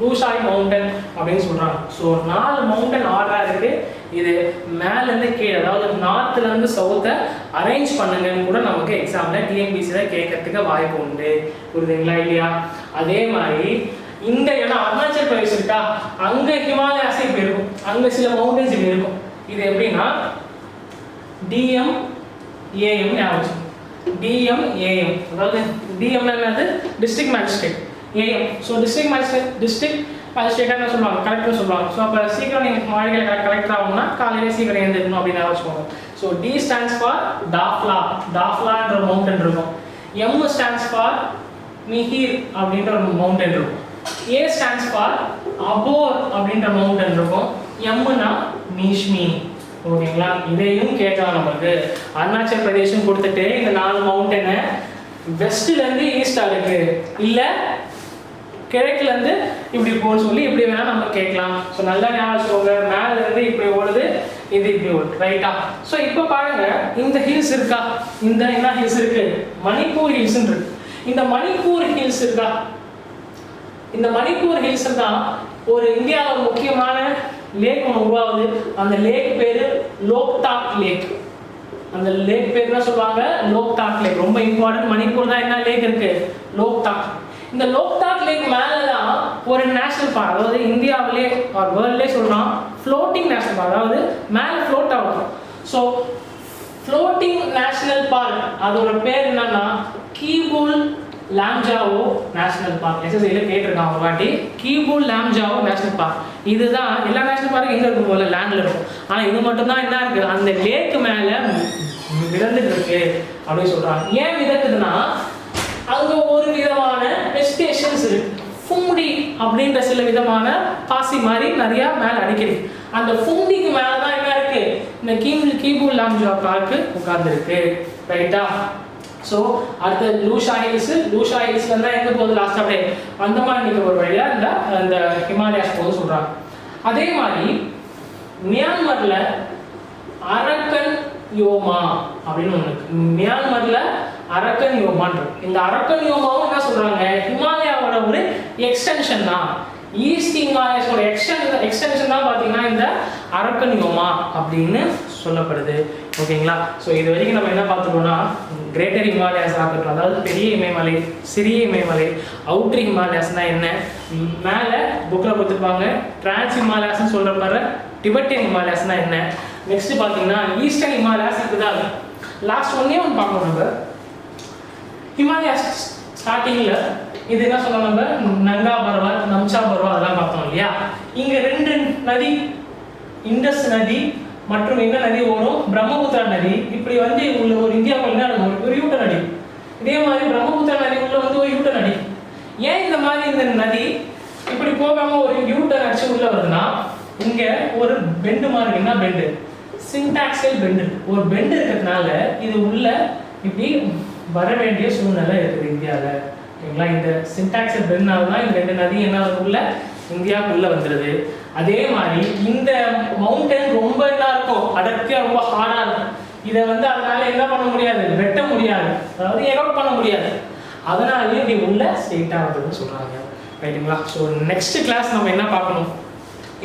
லூஷாய் மவுண்டன் அப்படின்னு சொல்றாங்க. ஸோ 4 மவுண்டன் ஆர்டரா இருக்கு. இது மேல இருந்து கீழே, அதாவது நார்த்ல இருந்து சவுத்தை அரேஞ்ச் பண்ணுங்கன்னு கூட நமக்கு எக்ஸாம்ல டிஎன்பிசில கேட்கறதுக்கு வாய்ப்பு உண்டு. புரியுதுங்களா இல்லையா? அதே மாதிரி இந்த இடம் அருணாச்சல் பிரதேஷ் இருக்கா, அங்க ஹிமாலயாஸ் இப்படி இருக்கும், அங்க சில மவுண்டன்ஸ் இப்படி இருக்கும். இது எப்படின்னா டிஎம்ஏஎம் ஞாபகம். டிஎம்ஏஎம் அதாவது டிஎம் என்னது, district magistrate. AM so district magistrate என்ன சொல்லுவாங்க, கலெக்டர் சொல்லுவாங்க. ஸோ அப்போ சீக்கிரம் நீங்கள் மாளிகையில் கலெக்டர் ஆகணும்னா காலையிலே சீக்கிரம் எழுந்திருக்கணும் அப்படின்னு ஞாபகம். So T stands for Dafla. டாஃப்லான்ற ஒரு மவுண்டன் இருக்கும். எம் ஸ்டாண்ட்ஸ் ஃபார் மிஹிர் அப்படின்ற ஒரு மவுண்டன் இருக்கும். ஏ ஸ்டாண்ட்ஸ் ஃபார் அபோர் அப்படின்ற மவுண்டன் இருக்கும். எம்னா மீஷ்மி. ஓகேங்களா, இதையும் கேட்கலாம் நமக்கு. அருணாச்சல் பிரதேசம் கொடுத்துட்டு இந்த 4 மவுண்டனை வெஸ்ட்ல இருந்து ஈஸ்டா இருக்கு, இல்ல கிழக்குல இருந்து இப்படி போன்னு சொல்லி இப்படி வேணா நம்ம கேட்கலாம். ஸோ நல்லா ஞாபகம், மேல இருந்து இப்படி ஓடுது, இது இப்படி ஓடுது. ரைட்டா? ஸோ இப்போ பாருங்க, இந்த ஹில்ஸ் இருக்கா, இந்த என்ன ஹில்ஸ் இருக்கு, மணிப்பூர் ஹில்ஸ் இருக்கு. இந்த மணிப்பூர் ஹில்ஸ் இருக்கா, இந்த மணிப்பூர் ஹில்ஸ் தான் ஒரு இந்தியாவில் முக்கியமான லேக் ஒன்று உருவாகுது. அந்த லேக் பேரு லோக்தாக் லேக். அந்த லேக் பேர் என்ன சொல்லுவாங்க? லோக்தாக் லேக். ரொம்ப இம்பார்ட்டன்ட். மணிப்பூர் தான் என்ன லேக் இருக்கு? லோக்தாக். இந்த லோக்தாக் லேக் மேலே தான் ஒரு நேஷனல் பார்க், அதாவது இந்தியாவிலே வேர்ல்ட்லேயே சொல்கிறான் ஃப்ளோட்டிங் நேஷனல் பார்க், அதாவது மேலே ஃப்ளோட் ஆகும். ஸோ ஃப்ளோட்டிங் நேஷனல் பார்க் அதோட பேர் என்னன்னா கீபுல் லாம்ஜாவோ நேஷனல் பார்க். எஸ்எஸ்ஐயில் கேட்டிருக்கான் ஒரு வாட்டி. கீபுல் லாம்ஜாவோ நேஷனல் பார்க். இதுதான் எல்லா நேஷனல் பார்க்கும் எங்கே இருக்கும் போல லேண்டில் இருக்கும். ஆனால் இது மட்டும்தான் என்ன இருக்குது? அந்த லேக்கு மேலே மிதந்துட்டு இருக்கு அப்படின்னு சொல்கிறாங்க. ஏன் மிதக்குதுன்னா அங்கே ஒரு விதமான வெஜிடேஷன்ஸ் இருக்கு. ஃபும்டி அப்படின்ற சில விதமான பாசி மாதிரி நிறையா மேலே அடிக்குது. அந்த ஃபும்டிக்கு மேலே தான் என்ன இருக்கு? இந்த கீபுல் லாம்ஜாவோ பார்க்கு உட்கார்ந்துருக்கு. ரைட்டா? ஸோ அடுத்த லூஷா ஹில்ஸ். லூஷா ஹில்ஸ்ல தான் எங்கே போகுது? லாஸ்ட் அப்படியே அந்தமான் நிக்கோபார் வழியா இந்த ஹிமாலயாஸ் போகுது சொல்கிறாங்க. அதே மாதிரி மியான்மரில் அரக்கன் யோமா அப்படின்னு ஒன்று இருக்கு. மியான்மரில் அரக்கன் யோமான் இருக்கு. இந்த அரக்கன் யோமாவும் என்ன சொல்றாங்க? ஹிமாலயாவோட ஒரு எக்ஸ்டென்ஷன் தான். ஈஸ்ட் ஹிமாலயாஸோட எக்ஸ்டென்ஷன் தான் பார்த்தீங்கன்னா இந்த அரக்கன் யோமா அப்படின்னு சொல்லப்படுது. ஓகேங்களா? ஸோ இது வரைக்கும் நம்ம என்ன பார்த்துட்டோம்னா கிரேட்டர் ஹிமாலயாஸ் ஆகட்டும், அதாவது பெரிய இமயமலை, சிறிய இமயமலை, அவுட்ரு ஹிமாலயாஸ்னால் என்ன, மேலே புக்கில் கொடுத்துருப்பாங்க டிரான்ஸ் ஹிமாலயாஸ்ன்னு சொல்கிற மாதிரி டிபெட்டியன் ஹிமாலயாஸ்னால் என்ன. நெக்ஸ்ட் பார்த்தீங்கன்னா ஈஸ்டர்ன் ஹிமாலயாஸ் இருக்குதான். லாஸ்ட் ஒன்னே ஒன்று பார்க்கணும். நம்ம ஹிமாலயாஸ் ஸ்டார்டிங்கில் இது என்ன சொன்னோம்? நம்ம நங்கா பர்வத், நம்சா பர்வத் அதெல்லாம் பார்த்தோம் இல்லையா? இங்கே 2 நதி, இண்டஸ் நதி மற்றும் என்ன நதி ஓடும்? பிரம்மபுத்திரா நதி. இப்படி வந்து உள்ள ஒரு இந்தியாவுக்குள்ள என்ன இருக்கும்? ஒரு யூட்ட நதி. இதே மாதிரி பிரம்மபுத்திரா நதி உள்ள வந்து ஒரு யூட்ட நதி. ஏன் இந்த மாதிரி இந்த நதி இப்படி போகாம ஒரு யூட்டர் அடிச்சு உள்ள வருதுன்னா, இங்க ஒரு பெண்டு மாதிரி என்ன பெண்டு? சின்டாக்சல் பெண்டு. ஒரு பெண்டு இருக்கிறதுனால இது உள்ள இப்படி வர வேண்டிய சூழ்நிலை இருக்குது இந்தியாவில். ஓகேங்களா? இந்த சின்டாக்சல் பெண்ட்னால தான் இந்த 2 நதி என்ன உள்ள இந்தியாவுக்குள்ள வந்துடுது. அதே மாதிரி இந்த மவுண்டன் ரொம்ப என்ன இருக்கும்? அடர்த்தியா ரொம்ப ஹார்டா இருக்கும். இதை வந்து அதனால என்ன பண்ண முடியாது? வெட்ட முடியாது, அதாவது எரோட் பண்ண முடியாது. அதனாலேயே இப்படி உள்ள ஸ்ட்ரெயிட்டா வருதுன்னு சொல்றாங்க. ரைட்டுங்களா? ஸோ நெக்ஸ்ட் கிளாஸ் நம்ம என்ன பார்க்கணும்?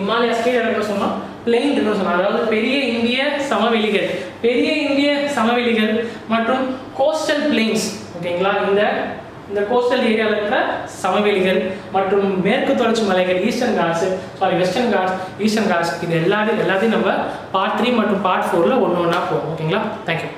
ஹிமாலயாஸ்கே என்ன சொன்னோம்? பிளெயின் இருக்குன்னு சொன்னோம். அதாவது பெரிய இந்திய சமவெளிகள், பெரிய இந்திய சமவெளிகள் மற்றும் கோஸ்டல் பிளெயின்ஸ். ஓகேங்களா? இந்த கோஸ்டல் ஏரியாவில் இருக்கிற சமவெளிகள் மற்றும் மேற்கு தொடர்ச்சி மலைகள், வெஸ்டர்ன் காட்ஸ், ஈஸ்டர்ன் காட்ஸ், இது எல்லாத்தையும் நம்ம பார்ட் 3 மற்றும் பார்ட் 4ல் ஒன்று ஒன்றா போகும். ஓகேங்களா? தேங்க்யூ.